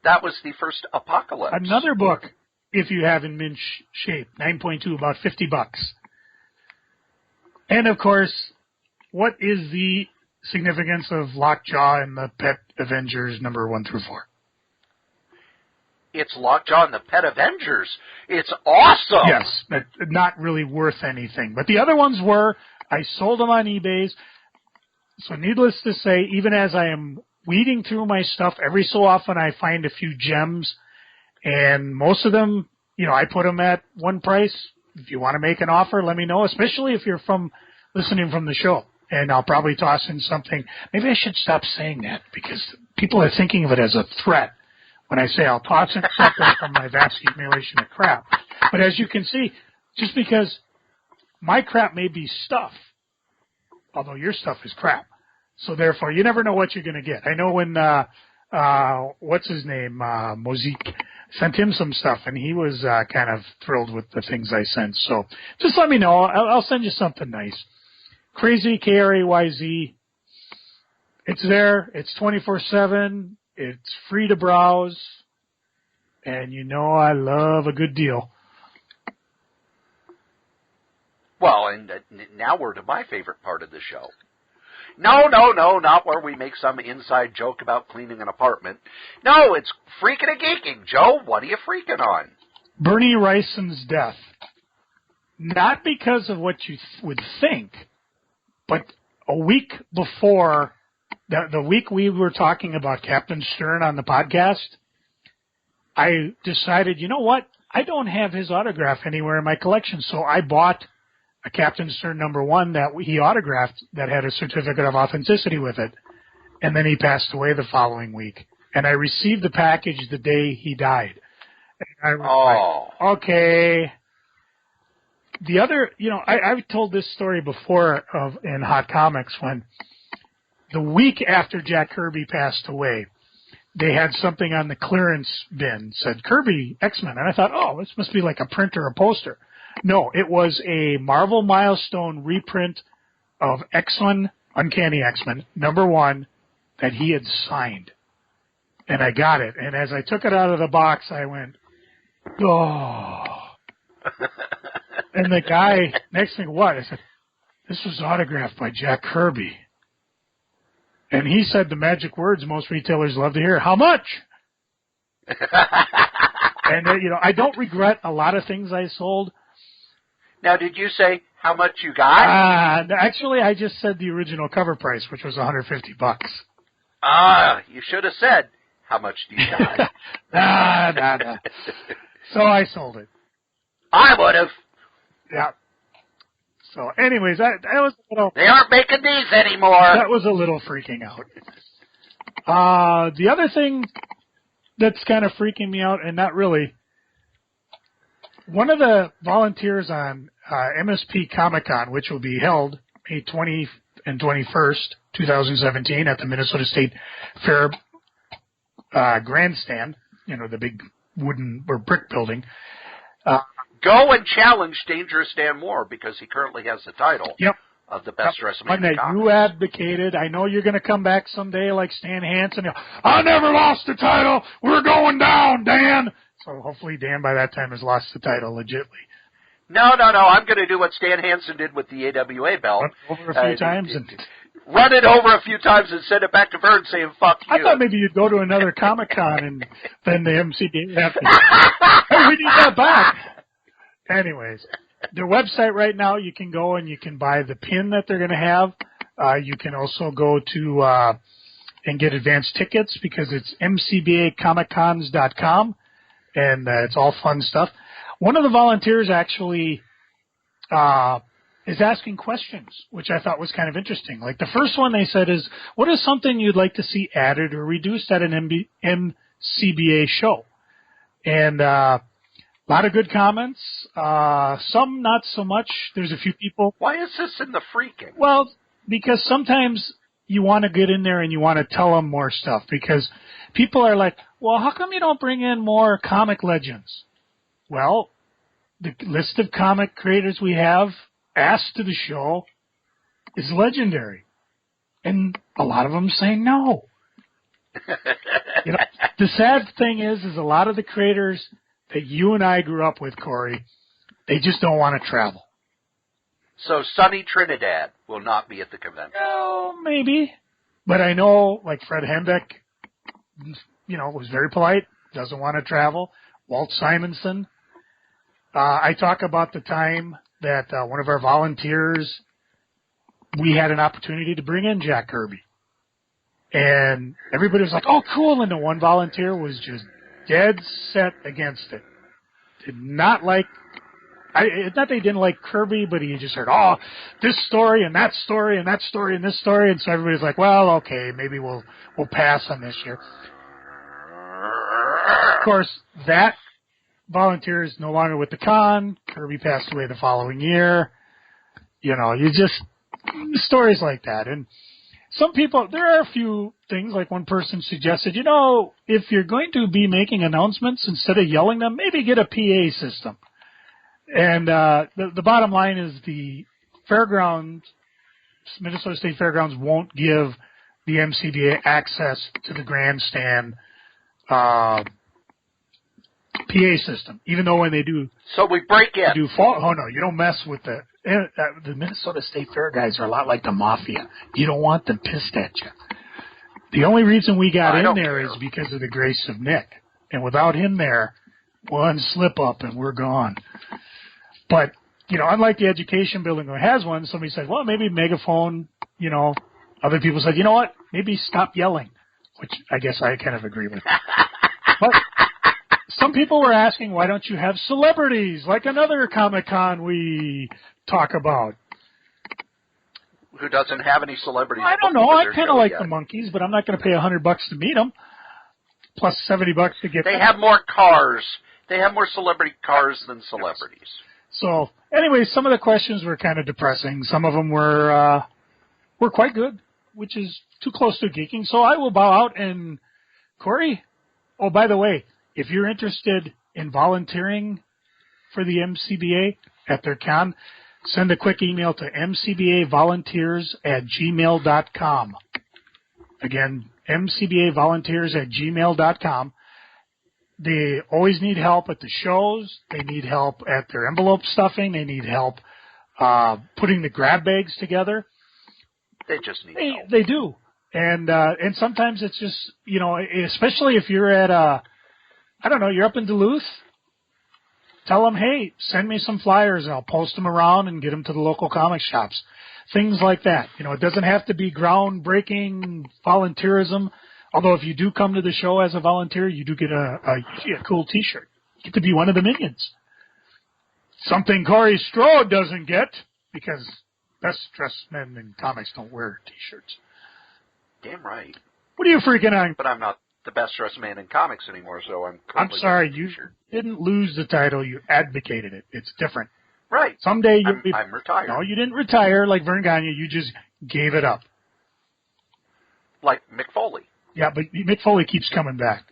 That was the first Apocalypse. Another book, if you have in mint shape, 9.2, about $50. And of course, what is the significance of Lockjaw and the Pet Avengers number 1 through 4? It's Lockjaw and the Pet Avengers. It's awesome. Yes, but not really worth anything. But the other ones were. I sold them on eBay. So needless to say, even as I am weeding through my stuff, every so often I find a few gems. And most of them, you know, I put them at one price. If you want to make an offer, let me know, especially if you're listening from the show. And I'll probably toss in something. Maybe I should stop saying that because people are thinking of it as a threat when I say I'll toss in something from my vast accumulation of crap. But as you can see, just because my crap may be stuff, although your stuff is crap. So therefore, you never know what you're going to get. I know when, what's his name, Mozik, sent him some stuff, and he was kind of thrilled with the things I sent. So just let me know. I'll send you something nice. Crazy, Krayz. It's there. It's 24/7. It's free to browse. And you know I love a good deal. Well, and now we're to my favorite part of the show. No, not where we make some inside joke about cleaning an apartment. No, it's freaking and geeking. Joe, what are you freaking on? Bernie Wrightson's death. Not because of what you would think, but a week before, the week we were talking about Captain Stern on the podcast, I decided, you know what? I don't have his autograph anywhere in my collection, so I bought a Captain Stern number 1 that he autographed that had a certificate of authenticity with it. And then he passed away the following week. And I received the package the day he died. And I was like, okay. The other, you know, I've told this story before in Hot Comics when the week after Jack Kirby passed away, they had something on the clearance bin, said Kirby X-Men. And I thought, oh, this must be like a print or a poster. No, it was a Marvel Milestone reprint of X-Men, Uncanny X-Men, number 1, that he had signed. And I got it. And as I took it out of the box, I went, oh. And the guy next thing, what? I said, this was autographed by Jack Kirby. And he said the magic words most retailers love to hear. How much? And, you know, I don't regret a lot of things I sold. Now, did you say how much you got? Actually, I just said the original cover price, which was $150. You should have said, how much do you got? Nah. So I sold it. I would have. Yeah. So anyways, that was a little... They aren't making these anymore. That was a little freaking out. The other thing that's kind of freaking me out, and not really, one of the volunteers on MSP Comic-Con, which will be held May 20th and 21st, 2017 at the Minnesota State Fair Grandstand, the big wooden or brick building. Go and challenge Dangerous Dan Moore because he currently has the title of the best dressed man in comics. You advocated. I know you're going to come back someday like Stan Hansen. I never lost the title. We're going down, Dan. So hopefully Dan by that time has lost the title legitimately. No. I'm going to do what Stan Hansen did with the AWA belt. Over a few times and run it over a few times and send it back to Vern saying, fuck you. I thought maybe you'd go to another Comic-Con and then the MCD have to, hey, we need that back. Anyways, their website right now, you can go and you can buy the pin that they're going to have. You can also go to and get advanced tickets because it's mcbacomiccons.com, and it's all fun stuff. One of the volunteers actually is asking questions, which I thought was kind of interesting. Like the first one they said is, what is something you'd like to see added or reduced at an MCBA show? And a lot of good comments. Some not so much. There's a few people. Why is this in the freaking? Well, because sometimes you want to get in there and you want to tell them more stuff because people are like, well, how come you don't bring in more comic legends? Well, the list of comic creators we have asked to the show is legendary. And a lot of them say no. The sad thing is a lot of the creators that you and I grew up with, Cory, they just don't want to travel. So Sonny Trinidad will not be at the convention. Oh, maybe. But I know, like Fred Hembeck, was very polite, doesn't want to travel. Walt Simonson. I talk about the time that one of our volunteers, we had an opportunity to bring in Jack Kirby. And everybody was like, oh, cool. And the one volunteer was just dead set against it. Did not like, it's not that he didn't like Kirby, but he just heard, oh, this story and that story and that story and this story. And so everybody's like, well, okay, maybe we'll pass on this year. Of course, that volunteer is no longer with the con. Kirby passed away the following year. Stories like that. And some people, there are a few things, like one person suggested, if you're going to be making announcements, instead of yelling them, maybe get a PA system. And the bottom line is the fairgrounds, Minnesota State Fairgrounds won't give the MCBA access to the grandstand PA system, even though when they do. So we break in. Oh no, you don't mess with the Minnesota State Fair guys are a lot like the mafia. You don't want them pissed at you. The only reason we got in there is because of the grace of Nick, and without him there, one slip up and we're gone. But unlike the education building who has one, somebody said, well, maybe megaphone. Other people said, you know what? Maybe stop yelling, which I guess I kind of agree with. But some people were asking, why don't you have celebrities like another Comic-Con we talk about? Who doesn't have any celebrities? I don't know. I kind of like the Monkees, but I'm not going to pay $100 to meet them, plus $70 to get. They have more cars. They have more celebrity cars than celebrities. So, anyway, some of the questions were kind of depressing. Some of them were quite good, which is too close to geeking. So I will bow out. And Cory, oh, by the way, if you're interested in volunteering for the MCBA at their con, send a quick email to mcbavolunteers@gmail.com. Again, mcbavolunteers@gmail.com. They always need help at the shows. They need help at their envelope stuffing. They need help putting the grab bags together. They just need help. They do. And sometimes it's just, especially if you're at you're up in Duluth, tell them, hey, send me some flyers and I'll post them around and get them to the local comic shops. Things like that. It doesn't have to be groundbreaking volunteerism. Although if you do come to the show as a volunteer, you do get a cool T-shirt. You get to be one of the minions. Something Corey Strode doesn't get because best dressed men in comics don't wear T-shirts. Damn right. What are you freaking on? But I'm not the best dressed man in comics anymore, so I'm sorry, you didn't lose the title. You advocated it. It's different. Right. Someday I'm retired. No, you didn't retire like Vern Gagne. You just gave it up. Like Mick Foley. Yeah, but Mick Foley keeps coming back.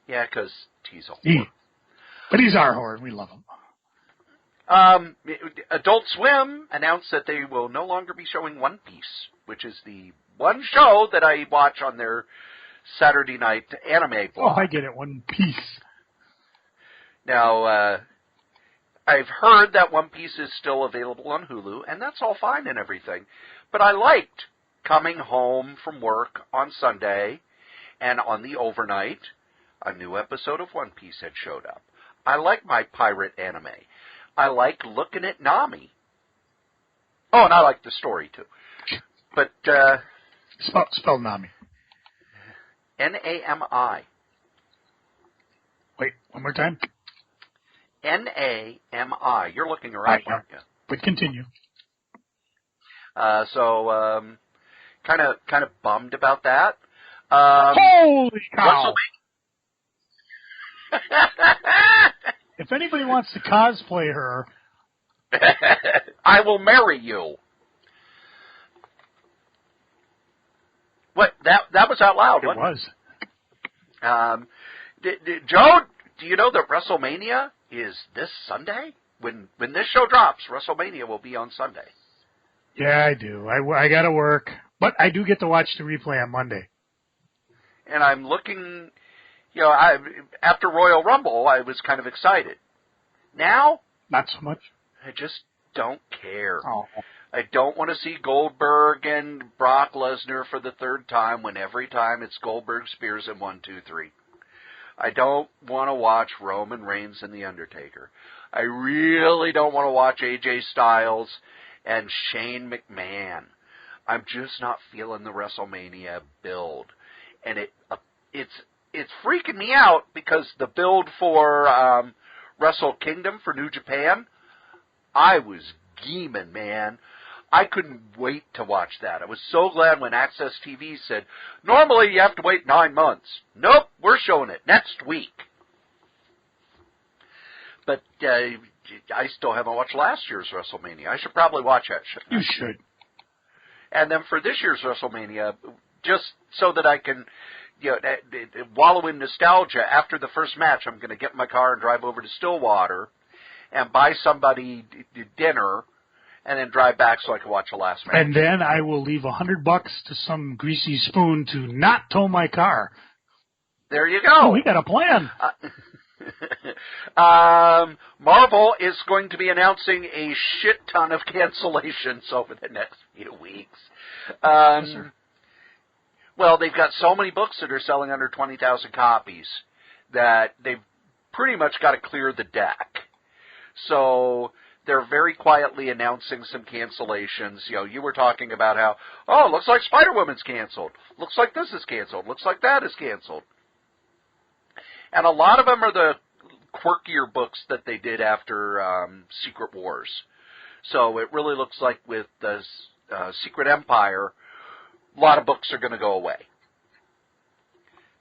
Yeah, because he's a whore. But he's our whore, and we love him. Adult Swim announced that they will no longer be showing One Piece, which is the one show that I watch on their Saturday night anime blog. Oh, I get it, One Piece. Now, I've heard that One Piece is still available on Hulu, and that's all fine and everything. But I liked coming home from work on Sunday, and on the overnight, a new episode of One Piece had showed up. I like my pirate anime. I like looking at Nami. Oh, and I like the story, too. But, Spell Nami. Nami. Wait, one more time. Nami. You're looking her up, aren't you? But continue. So, kind of bummed about that. Holy cow! If anybody wants to cosplay her, I will marry you. What? That was out loud. It was. Joe, do you know that WrestleMania is this Sunday? When this show drops, WrestleMania will be on Sunday. Yeah, I do. I got to work, but I do get to watch the replay on Monday. And I'm looking, after Royal Rumble, I was kind of excited. Now, not so much. I just don't care. Oh. I don't want to see Goldberg and Brock Lesnar for the third time when every time it's Goldberg, Spears, and 1, 2, 3. I don't want to watch Roman Reigns and The Undertaker. I really don't want to watch AJ Styles and Shane McMahon. I'm just not feeling the WrestleMania build. And it's freaking me out because the build for Wrestle Kingdom for New Japan, I was geeming, man. I couldn't wait to watch that. I was so glad when Access TV said, normally you have to wait 9 months. Nope, we're showing it next week. But I still haven't watched last year's WrestleMania. I should probably watch that. You should. And then for this year's WrestleMania, just so that I can wallow in nostalgia, after the first match, I'm going to get in my car and drive over to Stillwater and buy somebody dinner and then drive back so I can watch the last match. And then I will leave $100 to some greasy spoon to not tow my car. There you go. Oh, we got a plan. Marvel is going to be announcing a shit ton of cancellations over the next few weeks. Yes, well, they've got so many books that are selling under 20,000 copies that they've pretty much got to clear the deck. So they're very quietly announcing some cancellations. You were talking about how, looks like Spider-Woman's canceled. Looks like this is canceled. Looks like that is canceled. And a lot of them are the quirkier books that they did after Secret Wars. So it really looks like with the Secret Empire, a lot of books are going to go away.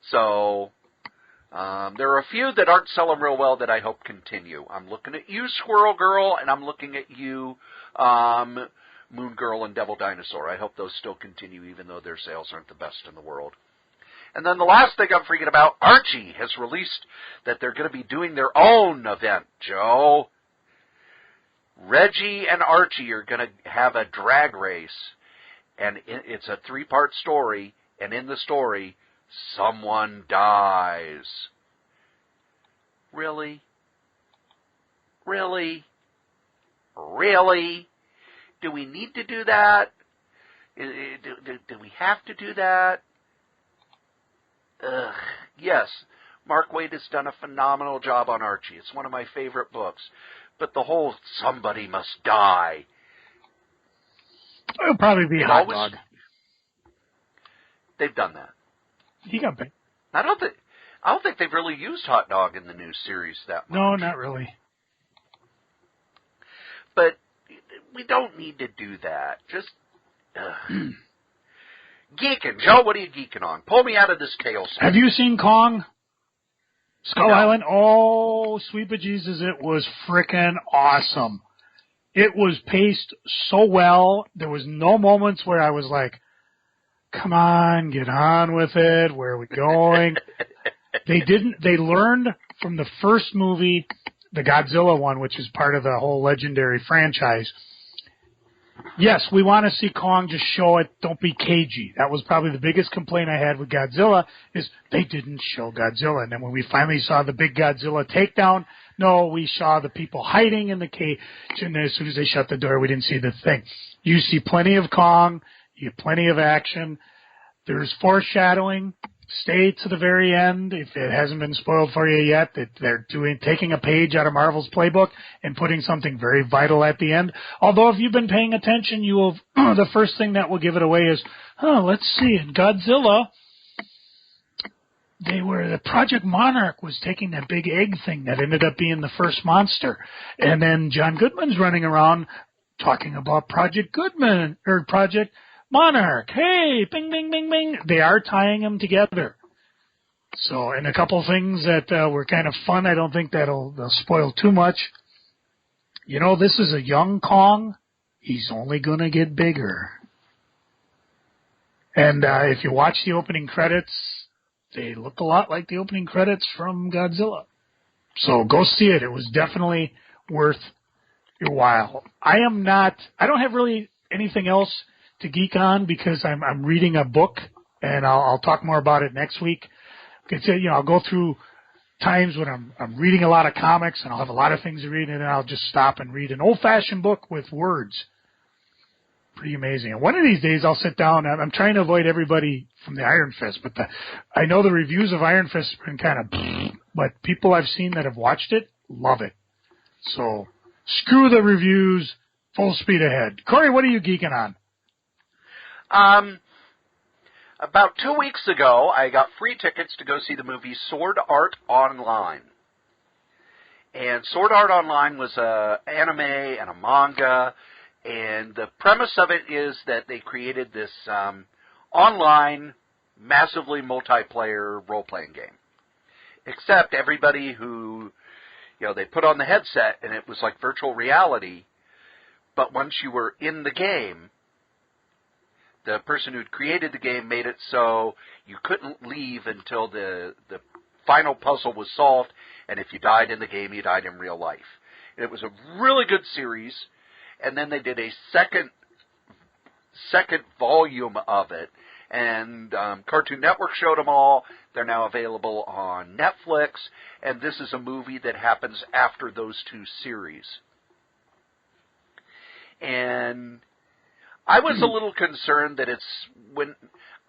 So there are a few that aren't selling real well that I hope continue. I'm looking at you, Squirrel Girl, and I'm looking at you, Moon Girl and Devil Dinosaur. I hope those still continue even though their sales aren't the best in the world. And then the last thing I'm freaking about, Archie has released that they're going to be doing their own event, Joe. Reggie and Archie are going to have a drag race, and it's a 3-part story, and in the story, someone dies. Really? Really? Really? Do we need to do that? Do we have to do that? Ugh. Yes, Mark Waid has done a phenomenal job on Archie. It's one of my favorite books. But the whole somebody must die. It'll probably be Hot Dog. They've done that. He got big. I don't think they've really used Hot Dog in the new series that much. No, not really. But we don't need to do that. Just geeking. Joe, what are you geeking on? Pull me out of this tailspin. Have you seen Kong? Skull Island? Oh, sweet bejesus, it was frickin' awesome. It was paced so well. There was no moments where I was like, come on, get on with it. Where are we going? They learned from the first movie, the Godzilla one, which is part of the whole legendary franchise. Yes, we want to see Kong, just show it, don't be cagey. That was probably the biggest complaint I had with Godzilla, is they didn't show Godzilla. And then when we finally saw the big Godzilla takedown, no, we saw the people hiding in the cage, and as soon as they shut the door, we didn't see the thing. You see plenty of Kong, you get plenty of action. There's foreshadowing. Stay to the very end, if it hasn't been spoiled for you yet, that they're taking a page out of Marvel's playbook and putting something very vital at the end. Although if you've been paying attention, you will, the first thing that will give it away is, let's see, in Godzilla, the Project Monarch was taking that big egg thing that ended up being the first monster. And then John Goodman's running around talking about Project Monarch. Hey, bing, bing, bing, bing. They are tying them together. So, and a couple things that were kind of fun. I don't think they'll spoil too much. You know, this is a young Kong. He's only going to get bigger. And if you watch the opening credits, they look a lot like the opening credits from Godzilla. So go see it. It was definitely worth your while. I don't have really anything else to geek on because I'm reading a book, and I'll talk more about it next week. I'll go through times when I'm reading a lot of comics, and I'll have a lot of things to read, and then I'll just stop and read an old-fashioned book with words. Pretty amazing. And one of these days I'll sit down. I'm trying to avoid everybody from the Iron Fist, but I know the reviews of Iron Fist have been kind of, but people I've seen that have watched it love it. So screw the reviews, full speed ahead. Corey, what are you geeking on? About 2 weeks ago, I got free tickets to go see the movie Sword Art Online. And Sword Art Online was an anime and a manga, and the premise of it is that they created this online, massively multiplayer role-playing game. Except everybody who, they put on the headset, and it was like virtual reality, but once you were in the game, the person who'd created the game made it so you couldn't leave until the final puzzle was solved, and if you died in the game, you died in real life. And it was a really good series, and then they did a second volume of it, and Cartoon Network showed them all. They're now available on Netflix, and this is a movie that happens after those two series. And I was a little concerned that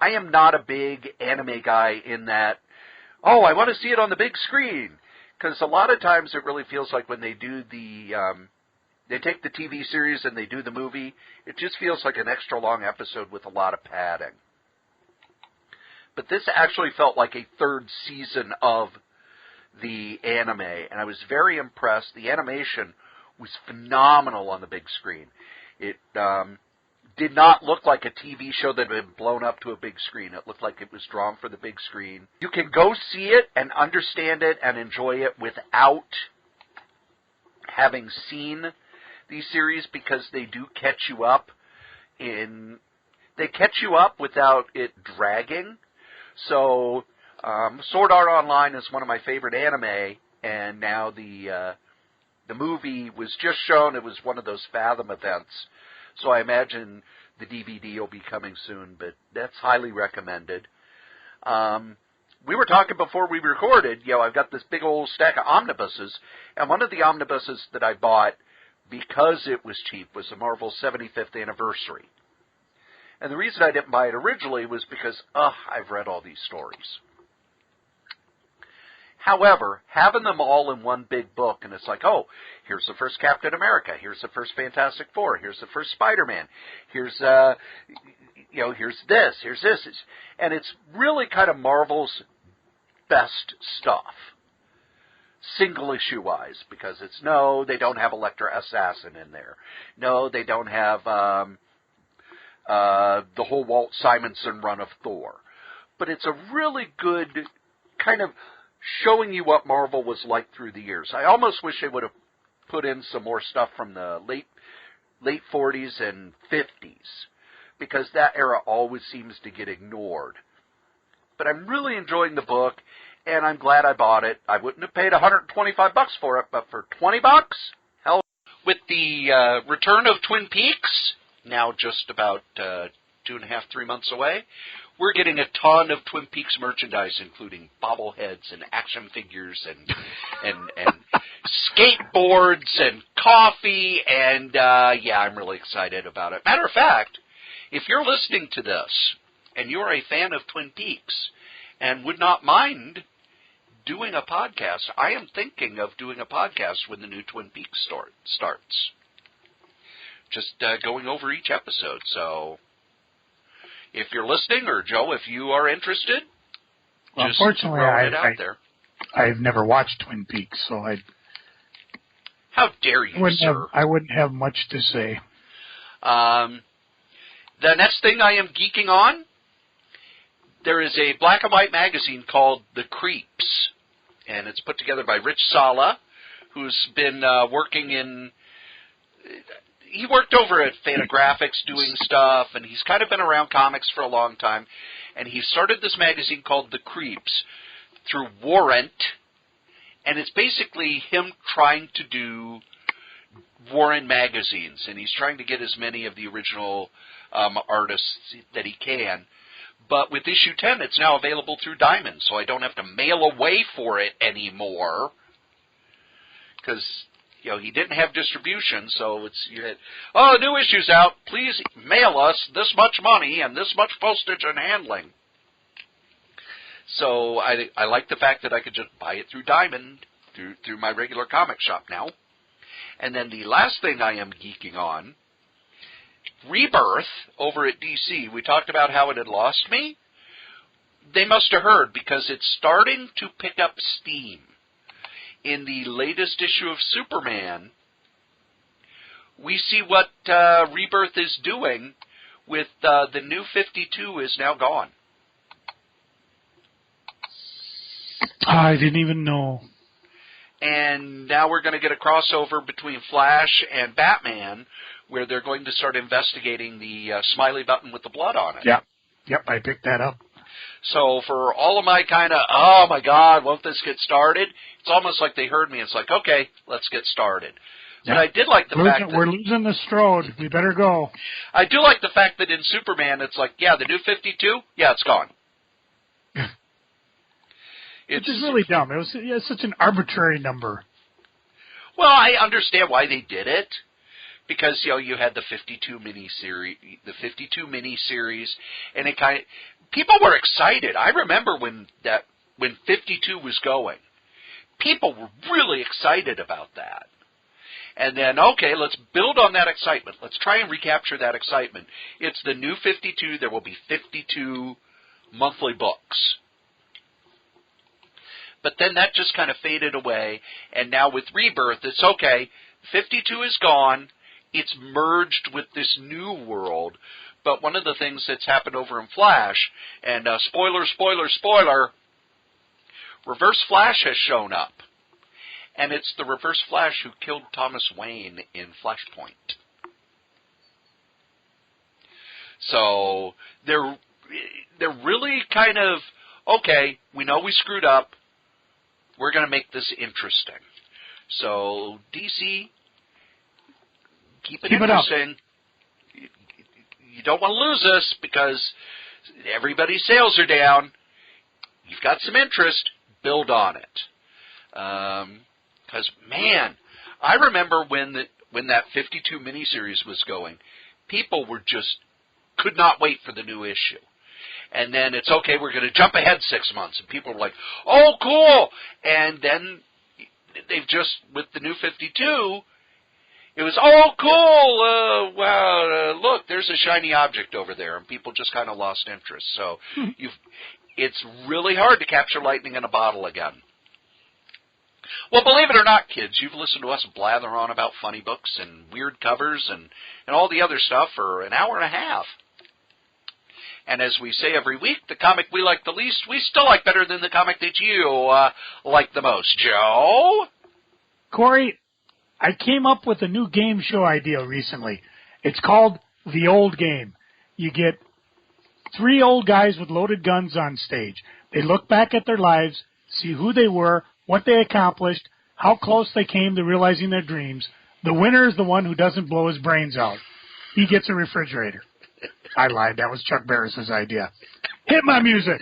I am not a big anime guy in that, I want to see it on the big screen. Because a lot of times it really feels like when they do they take the TV series and they do the movie, it just feels like an extra long episode with a lot of padding. But this actually felt like a third season of the anime, and I was very impressed. The animation was phenomenal on the big screen. It did not look like a TV show that had been blown up to a big screen. It looked like it was drawn for the big screen. You can go see it and understand it and enjoy it without having seen these series, because they do catch you up without it dragging. So Sword Art Online is one of my favorite anime, and now the movie was just shown. It was one of those Fathom events. So I imagine the DVD will be coming soon, but that's highly recommended. We were talking before we recorded, I've got this big old stack of omnibuses, and one of the omnibuses that I bought because it was cheap was the Marvel 75th anniversary. And the reason I didn't buy it originally was because, I've read all these stories. However, having them all in one big book, and it's like, here's the first Captain America, here's the first Fantastic Four, here's the first Spider-Man, here's this, and it's really kind of Marvel's best stuff, single issue-wise, because they don't have Elektra Assassin in there. No, they don't have the whole Walt Simonson run of Thor. But it's a really good kind of showing you what Marvel was like through the years. I almost wish they would have put in some more stuff from the late 40s and 50s, because that era always seems to get ignored. But I'm really enjoying the book, and I'm glad I bought it. I wouldn't have paid $125 for it, but for $20, hell. With the return of Twin Peaks, now just about 2.5, 3 months away, we're getting a ton of Twin Peaks merchandise, including bobbleheads and action figures and skateboards and coffee, and yeah, I'm really excited about it. Matter of fact, if you're listening to this and you're a fan of Twin Peaks and would not mind doing a podcast, I am thinking of doing a podcast when the new Twin Peaks starts. Just going over each episode. So if you're listening, or Joe, if you are interested, well, just unfortunately, throwing it out there. I've never watched Twin Peaks, so How dare you, sir? I wouldn't have much to say. The next thing I am geeking on, there is a black and white magazine called The Creeps, and it's put together by Rich Sala, who's been working in... He worked over at Fantagraphics doing stuff, and he's kind of been around comics for a long time, and he started this magazine called The Creeps through Warrant, and it's basically him trying to do Warren magazines, and he's trying to get as many of the original artists that he can. But with issue 10, it's now available through Diamond, so I don't have to mail away for it anymore. Because, you know, he didn't have distribution, so it's, the new issue's out. Please mail us this much money and this much postage and handling. So I like the fact that I could just buy it through Diamond, through my regular comic shop now. And then the last thing I am geeking on, Rebirth over at DC. We talked about how it had lost me. They must have heard, because it's starting to pick up steam. In the latest issue of Superman, we see what Rebirth is doing with the new 52 is now gone. I didn't even know. And now we're going to get a crossover between Flash and Batman, where they're going to start investigating the smiley button with the blood on it. Yeah. Yep, I picked that up. So for all of my kind of, oh my God, won't this get started? It's almost like they heard me. It's like, okay, let's get started. But I did like the fact that... We're losing the Strode. We better go. I do like the fact that in Superman, it's like, yeah, the new 52, yeah, it's gone. Which is really dumb. It was such an arbitrary number. Well, I understand why they did it. Because, you had the 52 miniseries, and it kind of, people were excited. I remember when 52 was going, people were really excited about that. And then, okay, let's build on that excitement. Let's try and recapture that excitement. It's the new 52. There will be 52 monthly books. But then that just kind of faded away, and now with Rebirth, it's okay. 52 is gone. It's merged with this new world. But one of the things that's happened over in Flash, and spoiler, Reverse Flash has shown up. And it's the Reverse Flash who killed Thomas Wayne in Flashpoint. So they're really kind of, okay, we know we screwed up. We're going to make this interesting. So DC... Keep it interesting. You don't want to lose us because everybody's sales are down. You've got some interest. Build on it. Because, man, I remember when that 52 miniseries was going, people were just could not wait for the new issue. And then it's okay, we're going to jump ahead 6 months. And people were like, oh, cool. And then they've just, with the new 52... It was, oh, cool, wow, look, there's a shiny object over there, and people just kind of lost interest. So it's really hard to capture lightning in a bottle again. Well, believe it or not, kids, you've listened to us blather on about funny books and weird covers and all the other stuff for an hour and a half. And as we say every week, the comic we like the least, we still like better than the comic that you like the most. Joe? Cory, I came up with a new game show idea recently. It's called The Old Game. You get 3 old guys with loaded guns on stage. They look back at their lives, see who they were, what they accomplished, how close they came to realizing their dreams. The winner is the one who doesn't blow his brains out. He gets a refrigerator. I lied. That was Chuck Barris's idea. Hit my music.